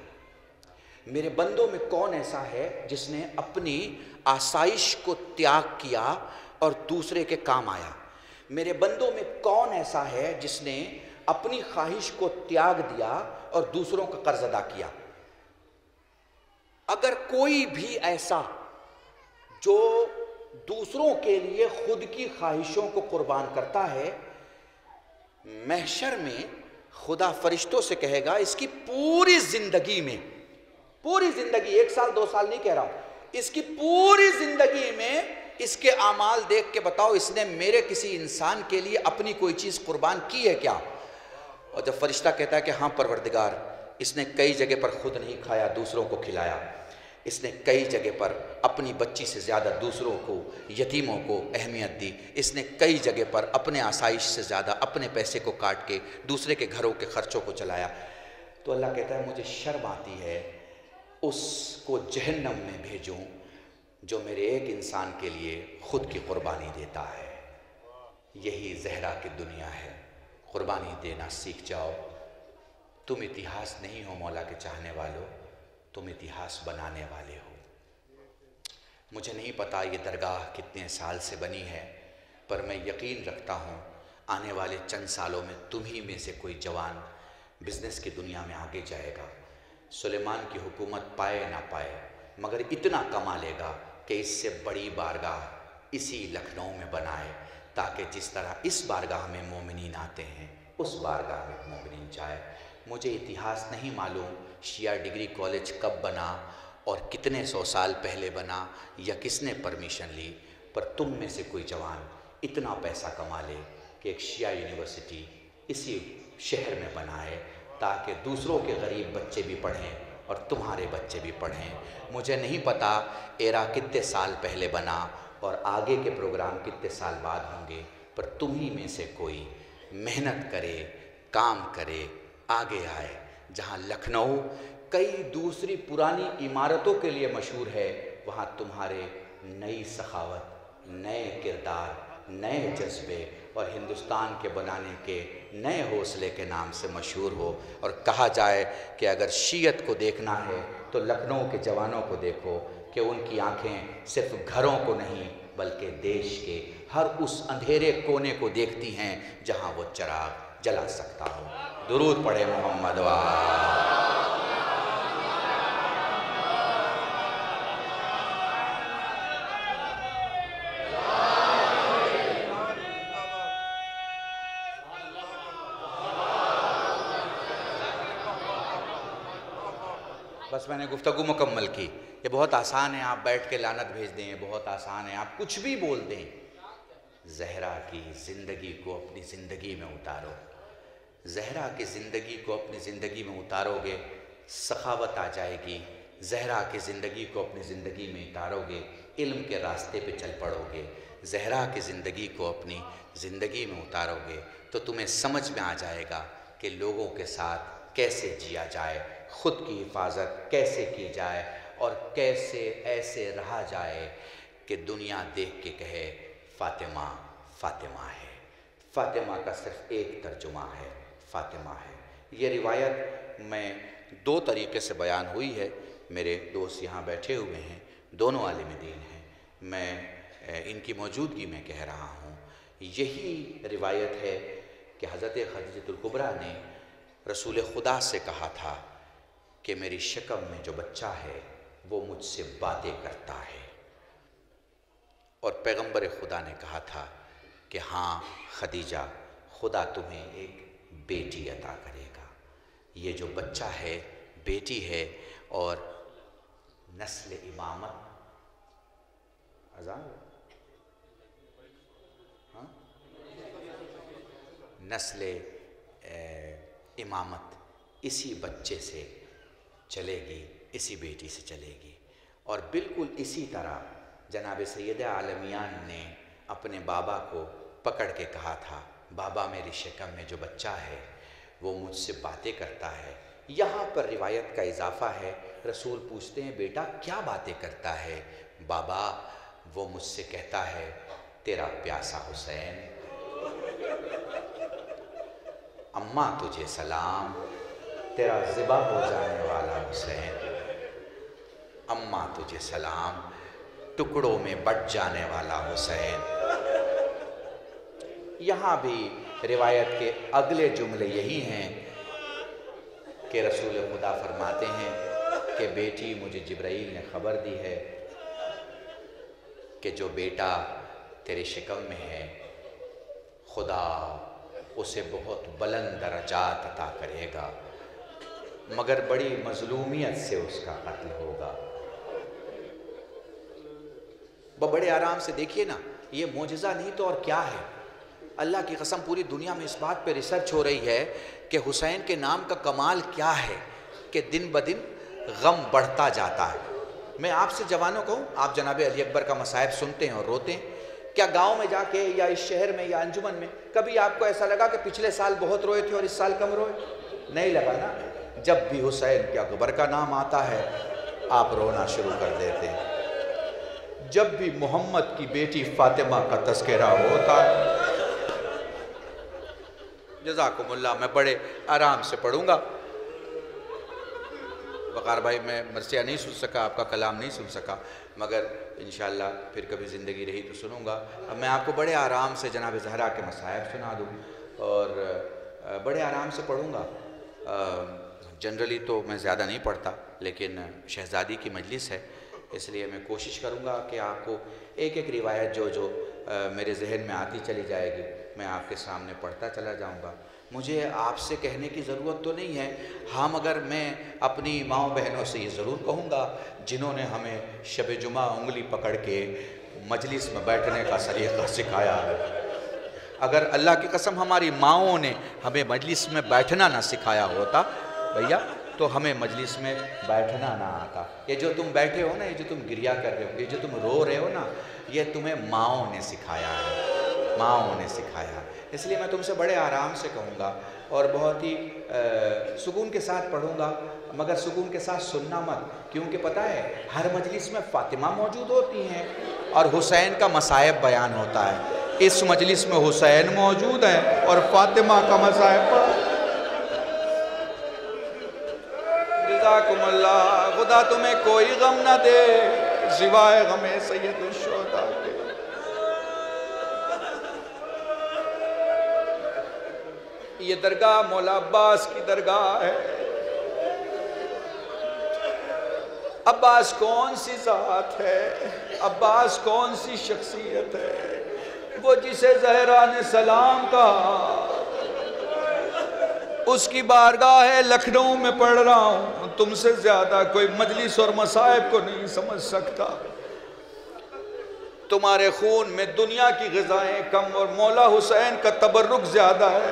میرے بندوں میں کون ایسا ہے جس نے اپنی آسائش کو تیاگ کیا اور دوسرے کے کام آیا۔ میرے بندوں میں کون ایسا ہے جس نے اپنی خواہش کو تیاگ دیا اور دوسروں کا قرض ادا کیا۔ اگر کوئی بھی ایسا جو دوسروں کے لیے خود کی خواہشوں کو قربان کرتا ہے، محشر میں خدا فرشتوں سے کہے گا اس کی پوری زندگی میں، پوری زندگی، 1 سال 2 سال نہیں کہہ رہا ہوں، اس کی پوری زندگی میں اس کے اعمال دیکھ کے بتاؤ اس نے میرے کسی انسان کے لیے اپنی کوئی چیز قربان کی ہے کیا؟ اور جب فرشتہ کہتا ہے کہ ہاں پروردگار، اس نے کئی جگہ پر خود نہیں کھایا، دوسروں کو کھلایا، اس نے کئی جگہ پر اپنی بچی سے زیادہ دوسروں کو، یتیموں کو اہمیت دی، اس نے کئی جگہ پر اپنے آسائش سے زیادہ اپنے پیسے کو کاٹ کے دوسرے کے گھروں کے خرچوں کو چلایا، تو اللہ کہتا ہے مجھے شرم آتی ہے اس کو جہنم میں بھیجوں جو میرے ایک انسان کے لیے خود کی قربانی دیتا ہے۔ یہی زہرا کی دنیا ہے، قربانی دینا سیکھ جاؤ۔ تم اتہاس نہیں ہو مولا کے چاہنے والوں، تم اتہاس بنانے والے ہو۔ مجھے نہیں پتا یہ درگاہ کتنے سال سے بنی ہے، پر میں یقین رکھتا ہوں آنے والے چند سالوں میں تم ہی میں سے کوئی جوان بزنس کی دنیا میں آگے جائے گا۔ سلیمان کی حکومت پائے نہ پائے مگر اتنا کما لے گا کہ اس سے بڑی بارگاہ اسی لکھنؤ میں بنائے، تاکہ جس طرح اس بارگاہ میں مومنین آتے ہیں اس بارگاہ میں مومنین جائے۔ مجھے اتہاس نہیں معلوم شیعہ ڈگری کالج کب بنا اور کتنے 100 سال پہلے بنا یا کس نے پرمیشن لی، پر تم میں سے کوئی جوان اتنا پیسہ کما لے کہ ایک شیعہ یونیورسٹی اسی شہر میں بنائے، تاکہ دوسروں کے غریب بچے بھی پڑھیں اور تمہارے بچے بھی پڑھیں۔ مجھے نہیں پتا ایرا کتنے سال پہلے بنا اور آگے کے پروگرام کتنے سال بعد ہوں گے، پر تم ہی میں سے کوئی محنت کرے، کام کرے، آگے آئے۔ جہاں لکھنؤ کئی دوسری پرانی عمارتوں کے لیے مشہور ہے، وہاں تمہارے نئی سخاوت، نئے کردار، نئے جذبے اور ہندوستان کے بنانے کے نئے حوصلے کے نام سے مشہور ہو۔ اور کہا جائے کہ اگر شیعت کو دیکھنا ہے تو لکھنؤ کے جوانوں کو دیکھو کہ ان کی آنکھیں صرف گھروں کو نہیں بلکہ دیش کے ہر اس اندھیرے کونے کو دیکھتی ہیں جہاں وہ چراغ جلا سکتا ہو۔ درود پڑھے محمد بس میں نے گفتگو مکمل کی. یہ بہت آسان ہے، آپ بیٹھ کے لعنت بھیج دیں، بہت آسان ہے، آپ کچھ بھی بول دیں. زہرا کی زندگی کو اپنی زندگی میں اتارو. زہرا کی زندگی کو اپنی زندگی میں اتارو گے، سخاوت آ جائے گی. زہرا کی زندگی کو اپنی زندگی میں اتارو گے، علم کے راستے پہ چل پڑو گے. زہرا کی زندگی کو اپنی زندگی میں اتارو گے تو تمہیں سمجھ میں آ جائے گا کہ لوگوں کے ساتھ کیسے جیا جائے، خود کی حفاظت کیسے کی جائے، اور کیسے ایسے رہا جائے کہ دنیا دیکھ کے کہے فاطمہ فاطمہ ہے. فاطمہ کا صرف ایک ترجمہ ہے، فاطمہ ہے. یہ روایت میں دو طریقے سے بیان ہوئی ہے. میرے دوست یہاں بیٹھے ہوئے ہیں، دونوں عالم دین ہیں، میں ان کی موجودگی میں کہہ رہا ہوں. یہی روایت ہے کہ حضرت خدیجہ الکبریٰ نے رسول خدا سے کہا تھا کہ میری شکم میں جو بچہ ہے وہ مجھ سے باتیں کرتا ہے، اور پیغمبر خدا نے کہا تھا کہ ہاں خدیجہ، خدا تمہیں ایک بیٹی عطا کرے گا. یہ جو بچہ ہے بیٹی ہے، اور نسل امامت. اذان نسل امامت اسی بچے سے چلے گی، اسی بیٹی سے چلے گی. اور بالکل اسی طرح جناب سید عالمیان نے اپنے بابا کو پکڑ کے کہا تھا، بابا میری شکم میں جو بچہ ہے وہ مجھ سے باتیں کرتا ہے. یہاں پر روایت کا اضافہ ہے، رسول پوچھتے ہیں بیٹا کیا باتیں کرتا ہے؟ بابا وہ مجھ سے کہتا ہے تیرا پیاسا حسین. اماں تجھے سلام، تیرا ذبح ہو جانے والا حسین. اماں تجھے سلام، ٹکڑوں میں بٹ جانے والا حسین. یہاں بھی روایت کے اگلے جملے یہی ہیں کہ رسول خدا فرماتے ہیں کہ بیٹی مجھے جبرائیل نے خبر دی ہے کہ جو بیٹا تیرے شکم میں ہے خدا اسے بہت بلند درجات عطا کرے گا، مگر بڑی مظلومیت سے اس کا قتل ہوگا. بڑے آرام سے دیکھیے نا، یہ معجزہ نہیں تو اور کیا ہے. اللہ کی قسم پوری دنیا میں اس بات پہ ریسرچ ہو رہی ہے کہ حسین کے نام کا کمال کیا ہے کہ دن بدن غم بڑھتا جاتا ہے. میں آپ سے جوانوں کہوں، آپ جناب علی اکبر کا مصائب سنتے ہیں اور روتے ہیں. کیا گاؤں میں جا کے یا اس شہر میں یا انجمن میں کبھی آپ کو ایسا لگا کہ پچھلے سال بہت روئے تھے اور اس سال کم روئے؟ نہیں لگا نا. جب بھی حسین کے اکبر کا نام آتا ہے آپ رونا شروع کر دیتے ہیں. جب بھی محمد کی بیٹی فاطمہ کا تذکرہ ہوتا ہے. جزاکم اللہ. میں بڑے آرام سے پڑھوں گا. وقار بھائی میں مرثیہ نہیں سن سکا، آپ کا کلام نہیں سن سکا، مگر انشاءاللہ پھر کبھی زندگی رہی تو سنوں گا. اب میں آپ کو بڑے آرام سے جناب زہرا کے مصائب سنا دوں اور بڑے آرام سے پڑھوں گا. جنرلی تو میں زیادہ نہیں پڑھتا، لیکن شہزادی کی مجلس ہے اس لیے میں کوشش کروں گا کہ آپ کو ایک ایک روایت جو میرے ذہن میں آتی چلی جائے گی میں آپ کے سامنے پڑھتا چلا جاؤں گا. مجھے آپ سے کہنے کی ضرورت تو نہیں ہے، ہاں مگر میں اپنی ماؤں بہنوں سے یہ ضرور کہوں گا جنہوں نے ہمیں شب جمعہ انگلی پکڑ کے مجلس میں بیٹھنے کا سلیقہ سکھایا ہے. اگر اللہ کی قسم ہماری ماؤں نے ہمیں مجلس میں بیٹھنا نہ سکھایا ہوتا بھیا تو ہمیں مجلس میں بیٹھنا نہ آتا. یہ جو تم بیٹھے ہو نا، یہ جو تم گریہ کر رہے ہو، یہ جو تم رو رہے ہو نا، یہ تمہیں ماؤں نے سکھایا ہے، ماؤں نے سکھایا. اس لیے میں تم سے بڑے آرام سے کہوں گا اور بہت ہی سکون کے ساتھ پڑھوں گا، مگر سکون کے ساتھ سننا مت، کیونکہ پتہ ہے ہر مجلس میں فاطمہ موجود ہوتی ہیں اور حسین کا مصائب بیان ہوتا ہے. اس مجلس میں حسین موجود ہے اور فاطمہ کا مصائب. جزاکم اللہ. خدا تمہیں کوئی غم نہ دے سوائے غم سید الشہداء کے. یہ درگاہ مولا عباس کی درگاہ ہے. عباس کون سی ذات ہے، عباس کون سی شخصیت ہے، وہ جسے زہرا نے سلام کہا. اس کی بارگاہ ہے لکھنؤ میں پڑھ رہا ہوں، تم سے زیادہ کوئی مجلس اور مصائب کو نہیں سمجھ سکتا۔ تمہارے خون میں دنیا کی غذائیں کم اور مولا حسین کا تبرک زیادہ ہے،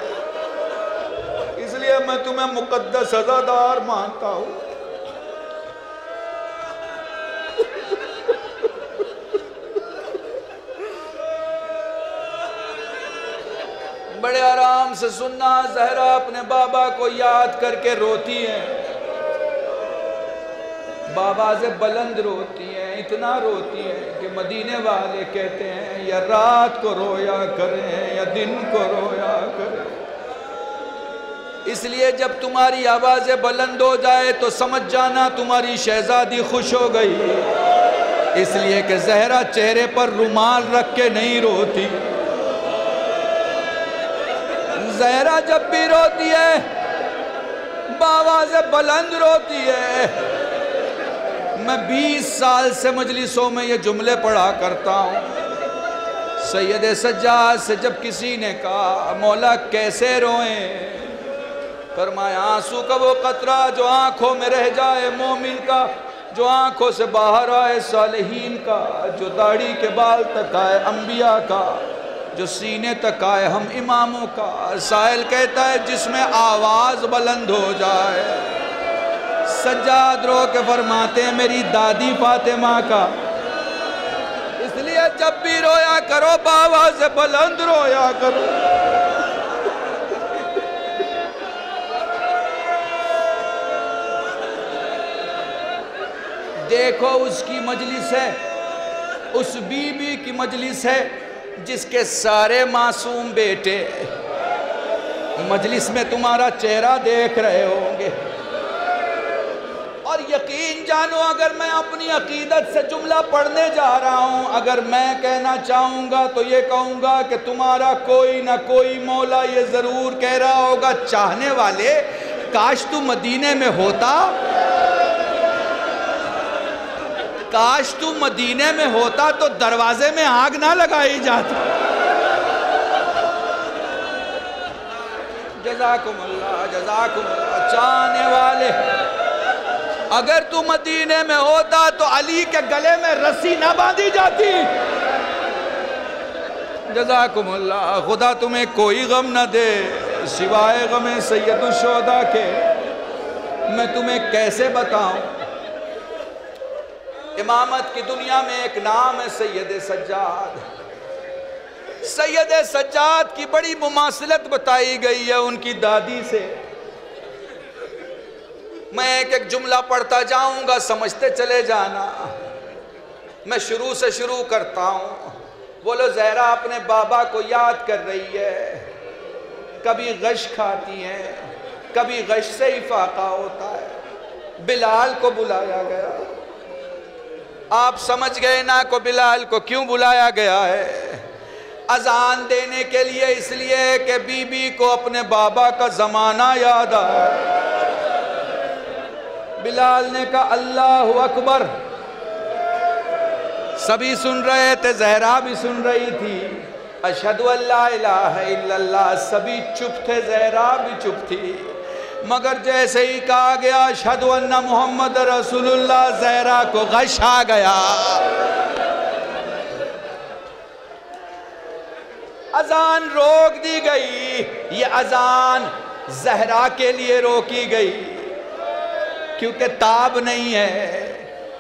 اس لیے میں تمہیں مقدس عزادار مانتا ہوں۔ بڑے آرام سے سننا، زہرا اپنے بابا کو یاد کر کے روتی ہیں، بابا سے بلند روتی ہیں، اتنا روتی ہیں کہ مدینے والے کہتے ہیں یا رات کو رویا کریں یا دن کو رویا کریں۔ اس لیے جب تمہاری آوازیں بلند ہو جائے تو سمجھ جانا تمہاری شہزادی خوش ہو گئی، اس لیے کہ زہرا چہرے پر رومال رکھ کے نہیں روتی۔ زہرا جب بھی روتی ہے بآواز بلند روتی ہے۔ میں 20 سال سے مجلسوں میں یہ جملے پڑھا کرتا ہوں۔ سید سجاد سے جب کسی نے کہا مولا کیسے روئیں، فرمایا آنسو کا وہ قطرہ جو آنکھوں میں رہ جائے مومن کا، جو آنکھوں سے باہر آئے صالحین کا، جو داڑھی کے بال تک آئے انبیاء کا، جو سینے تک آئے ہم اماموں کا۔ سائل کہتا ہے جس میں آواز بلند ہو جائے۔ سجاد رو کے فرماتے ہیں میری دادی فاطمہ کا۔ اس لیے جب بھی رویا کرو بآواز بلند رویا کرو۔ دیکھو اس کی مجلس ہے، اس بی بی کی مجلس ہے جس کے سارے معصوم بیٹے مجلس میں تمہارا چہرہ دیکھ رہے ہوں گے، اور یقین جانو اگر میں اپنی عقیدت سے جملہ پڑھنے جا رہا ہوں، اگر میں کہنا چاہوں گا تو یہ کہوں گا کہ تمہارا کوئی نہ کوئی مولا یہ ضرور کہہ رہا ہوگا چاہنے والے کاش تو مدینے میں ہوتا، کاش تو مدینے میں ہوتا تو دروازے میں آگ نہ لگائی جاتی۔ جزاکم اللہ جزاکم اللہ۔ چاہنے والے اگر تو مدینے میں ہوتا تو علی کے گلے میں رسی نہ باندھی جاتی۔ جزاکم اللہ۔ خدا تمہیں کوئی غم نہ دے سوائے غم سید الشہداء کے۔ میں تمہیں کیسے بتاؤں، امامت کی دنیا میں ایک نام ہے سید سجاد۔ سید سجاد کی بڑی مماثلت بتائی گئی ہے ان کی دادی سے۔ میں ایک ایک جملہ پڑھتا جاؤں گا، سمجھتے چلے جانا۔ میں شروع سے شروع کرتا ہوں۔ بولو زہرا اپنے بابا کو یاد کر رہی ہے، کبھی غش کھاتی ہیں، کبھی غش سے ہی فاقہ ہوتا ہے۔ بلال کو بلایا گیا، آپ سمجھ گئے نا کو بلال کو کیوں بلایا گیا ہے؟ اذان دینے کے لیے، اس لیے کہ بی بی کو اپنے بابا کا زمانہ یاد آیا۔ بلال نے کہا اللہ اکبر، سبھی سن رہے تھے، زہرا بھی سن رہی تھی، اشہدو ان لا الہ الا اللہ، سبھی چپ تھے، زہرا بھی چپ تھی، مگر جیسے ہی کہا گیا اشہدو ان محمد رسول اللہ، زہرا کو غش آ گیا۔ اذان روک دی گئی، یہ اذان زہرا کے لیے روکی گئی کیونکہ تاب نہیں ہے،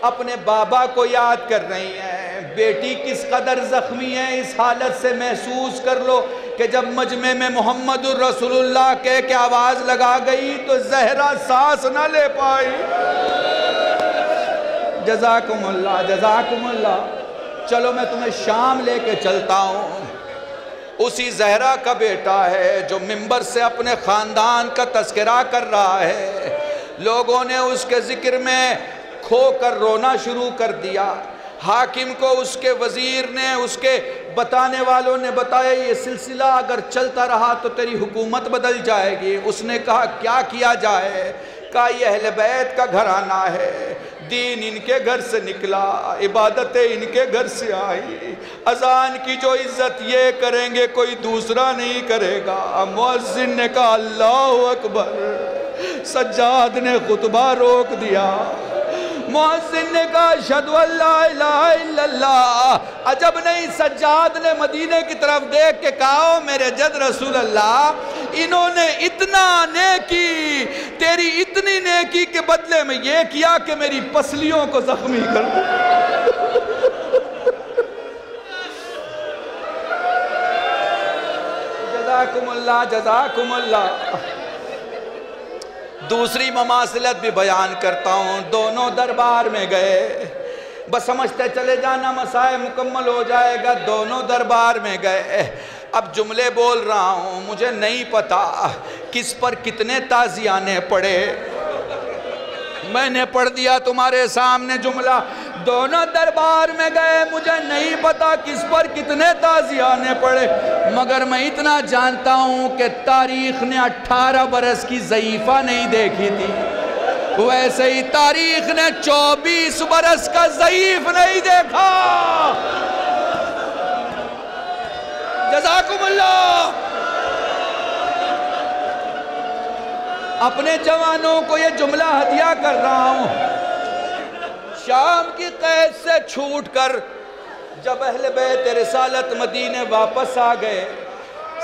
اپنے بابا کو یاد کر رہی ہیں۔ بیٹی کس قدر زخمی ہے اس حالت سے محسوس کر لو کہ جب مجمع میں محمد الرسول اللہ کہہ کے آواز لگا گئی تو زہرا سانس نہ لے پائی۔ جزاکم اللہ جزاکم اللہ۔ چلو میں تمہیں شام لے کے چلتا ہوں۔ اسی زہرا کا بیٹا ہے جو منبر سے اپنے خاندان کا تذکرہ کر رہا ہے، لوگوں نے اس کے ذکر میں کھو کر رونا شروع کر دیا۔ حاکم کو اس کے وزیر نے، اس کے بتانے والوں نے بتایا یہ سلسلہ اگر چلتا رہا تو تیری حکومت بدل جائے گی۔ اس نے کہا کیا کیا جائے؟ کہا یہ اہل بیت کا گھرانہ ہے، دین ان کے گھر سے نکلا، عبادتیں ان کے گھر سے آئی، اذان کی جو عزت یہ کریں گے کوئی دوسرا نہیں کرے گا۔ مؤذن نے کہا اللہ اکبر، سجاد نے خطبہ روک دیا، مؤذن نے کہا اشہد ان لا الہ الا اللہ۔ عجب نہیں، سجاد نے مدینے کی طرف دیکھ کے کہا میرے جد رسول اللہ، انہوں نے اتنا نیکی، تیری اتنی نیکی کے بدلے میں یہ کیا کہ میری پسلیوں کو زخمی کر دیا۔ جزاکم اللہ، جزاکم اللہ۔ دوسری مماثلت بھی بیان کرتا ہوں، دونوں دربار میں گئے، بس سمجھتے چلے جانا مسائل مکمل ہو جائے گا۔ دونوں دربار میں گئے، اب جملے بول رہا ہوں، مجھے نہیں پتا کس پر کتنے تازیانے پڑے، میں نے پڑھ دیا تمہارے سامنے جملہ۔ دونوں دربار میں گئے، مجھے نہیں پتا کس پر کتنے تازیانے پڑے، مگر میں اتنا جانتا ہوں کہ تاریخ نے 18 برس کی ضعیفہ نہیں دیکھی تھی، ویسے ہی تاریخ نے 24 برس کا ضعیف نہیں دیکھا۔ جزاکم اللہ۔ اپنے جوانوں کو یہ جملہ ہدیہ کر رہا ہوں، شام کی قید سے چھوٹ کر جب اہل بیت رسالت مدینے واپس آ گئے،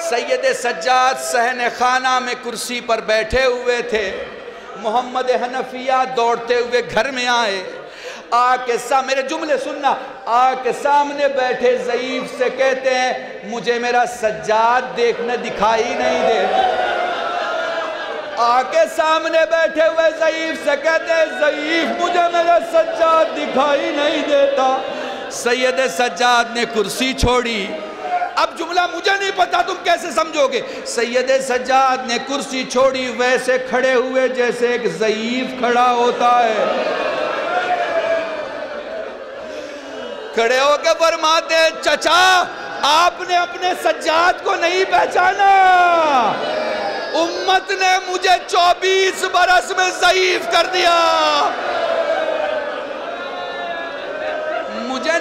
سید سجاد صحن خانہ میں کرسی پر بیٹھے ہوئے تھے، محمد حنفیہ دوڑتے ہوئے گھر میں آئے، میرے جملے سننا، کے سامنے بیٹھے ضعیف سے کہتے ہیں مجھے میرا سجاد دیکھنے دکھائی نہیں دیتا۔ کے سامنے بیٹھے ہوئے ضعیف سے کہتے ہیں ضعیف مجھے میرا سجاد دکھائی نہیں دیتا۔ سید سجاد نے کرسی چھوڑی، اب جملہ مجھے نہیں پتا تم کیسے سمجھو گے، سید سجاد نے کرسی چھوڑی، ویسے کھڑے ہوئے جیسے ایک ضعیف کھڑا ہوتا ہے، کھڑے ہو کے فرماتے ہیں چچا آپ نے اپنے سجاد کو نہیں پہچانا، امت نے مجھے 24 برس میں ضعیف کر دیا، مجھے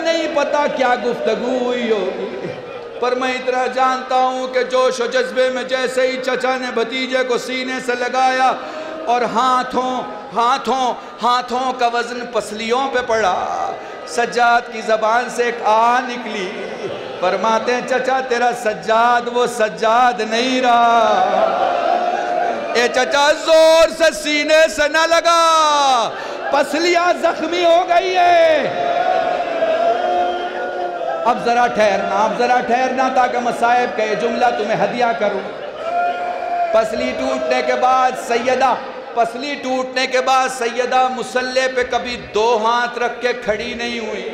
نہیں پتا کیا گفتگو ہوئی ہوگی، پر میں اتنا جانتا ہوں کہ جوش و جذبے میں جیسے ہی چچا نے بھتیجے کو سینے سے لگایا اور ہاتھوں کا وزن پسلیوں پہ پڑا، سجاد کی زبان سے ایک آ نکلی، فرماتے ہیں چچا تیرا سجاد وہ سجاد نہیں رہا، اے چچا زور سے سینے سے نہ لگا، پسلیاں زخمی ہو گئی ہے، اب ذرا ٹھہرنا تاکہ مصائب کا یہ جملہ تمہیں ہدیہ کروں۔ پسلی ٹوٹنے کے بعد سیدہ مصلی پہ کبھی 2 ہاتھ رکھ کے کھڑی نہیں ہوئی،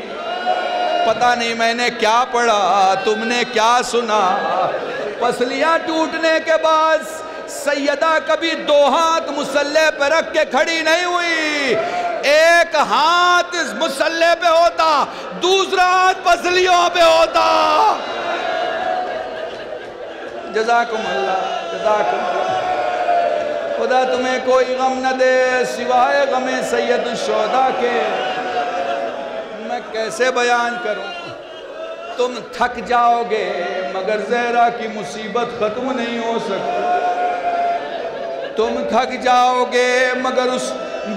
پتہ نہیں میں نے کیا پڑھا تم نے کیا سنا، پسلیاں ٹوٹنے کے بعد سیدہ کبھی 2 ہاتھ مصلی پہ رکھ کے کھڑی نہیں ہوئی، ایک ہاتھ مصلی پہ ہوتا، دوسرا ہاتھ پسلیوں پہ ہوتا۔ جزاکم اللہ، خدا تمہیں کوئی غم نہ دے سوائے غم سید الشہداء کے، میں کیسے بیان کروں، تم تھک جاؤ گے مگر زہرا کی مصیبت ختم نہیں ہو سکتی، تم تھک جاؤ گے مگر اس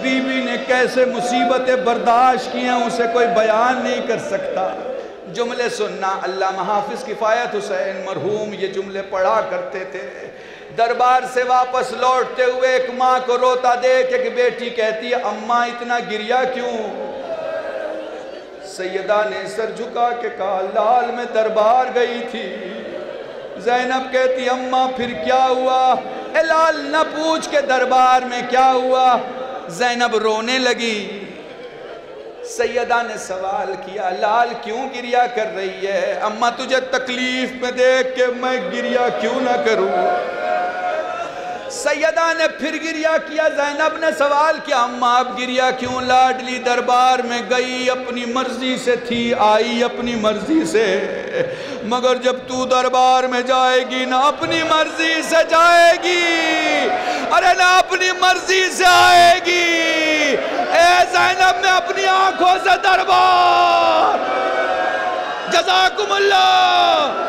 بی بی نے کیسے مصیبتیں برداشت کی ہیں اسے کوئی بیان نہیں کر سکتا۔ جملے سننا، علامہ حافظ کفایت حسین مرحوم یہ جملے پڑھا کرتے تھے، دربار سے واپس لوٹتے ہوئے ایک ماں کو روتا دیکھ ایک بیٹی کہتی ہے اماں اتنا گریا کیوں؟ سیدہ نے سر جھکا کے کہا لال میں دربار گئی تھی۔ زینب کہتی اماں پھر کیا ہوا؟ اے لال نہ پوچھ کے دربار میں کیا ہوا؟ زینب رونے لگی۔ سیدہ نے سوال کیا لال کیوں گریا کر رہی ہے؟ اماں تجھے تکلیف میں دیکھ کے میں گریا کیوں نہ کروں؟ سیدہ نے پھر گریہ کیا. زینب نے سوال کیا اماں آپ گریہ کیوں؟ لاڈلی دربار میں گئی اپنی مرضی سے تھی، آئی اپنی مرضی سے، مگر جب تو دربار میں جائے گی نہ اپنی مرضی سے جائے گی، ارے نہ اپنی مرضی سے آئے گی. اے زینب نے اپنی آنکھوں سے دربار. جزاکم اللہ.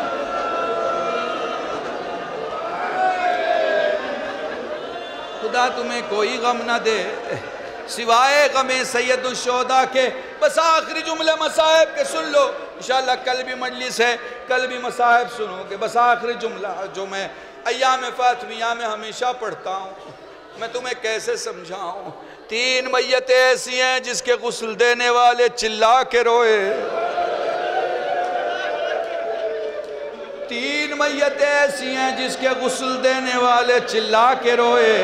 خدا تمہیں کوئی غم نہ دے سوائے غم سید الشہداء کے. بس آخری جملے مصائب کے سن لو، انشاءاللہ کل بھی مجلس ہے، کل بھی مصائب سنو گے. بس آخری جملہ جو میں ایام فاطمیہ میں ہمیشہ پڑھتا ہوں، میں تمہیں کیسے سمجھاؤں. 3 میتیں ایسی ہیں جس کے غسل دینے والے چلا کے روئے. 3 میتیں ایسی ہیں جس کے غسل دینے والے چلا کے روئے.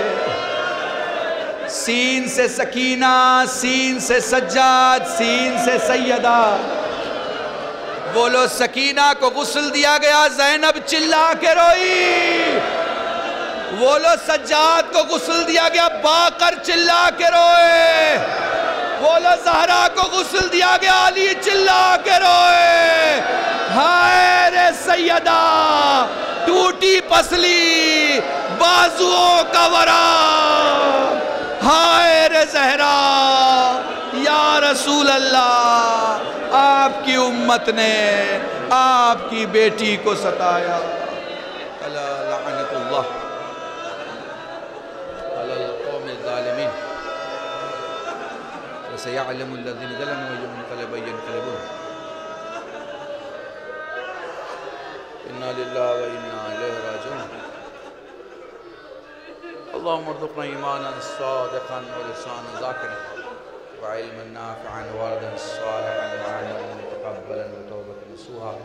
سین سے سکینہ، سین سے سجاد، سین سے سیدہ. بولو سکینہ کو غسل دیا گیا، زینب چلا کے روئی. بولو سجاد کو غسل دیا گیا، باقر چلا کے روئے. بولو زہرا کو غسل دیا گیا، علی چلا کے روئے. ہائے رے سیدہ ٹوٹی پسلی بازوؤں کا ورا، ہائے رے زہرا یا رسول اللہ آپ کی امت نے آپ کی بیٹی کو ستایا. لعنت اللہ علی القوم الظالمین. وسيعلم الذين ظلموا أي منقلب ينقلبون. إنا لله وإنا إليه راجعون. اللهم ارزقنا إيمانا صادقا ولسانا ذاكرا وعلما نافعا وولدا صالحا وعملا متقبلا وتوبة نصوحا.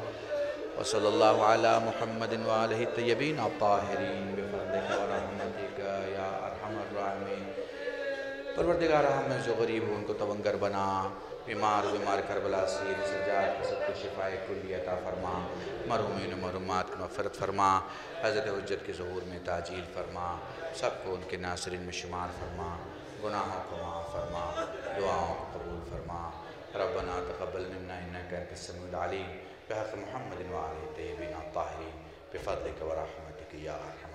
وصلى الله على محمد وآله الطيبين الطاهرين بفضلك ورحمتك يا أرحم الراحمين. پروردگار ہمیں جو غریب ہوں ان کو تونگر بنا، بیمار کربلا سیر سجاد کے سب کو شفائے کلی عطا فرما، مرحومین و مرحومات کی مغفرت فرما، حضرت حجت کے ظہور میں تاجیل فرما، سب کو ان کے ناصرین میں شمار فرما، گناہوں کو معاف فرما، دعاؤں کو قبول فرما. ربنا تقبل منا انک انت السمیع العلیم بحق محمد وآلہ الطیبین الطاہرین بفضلک ورحمتک یا ارحم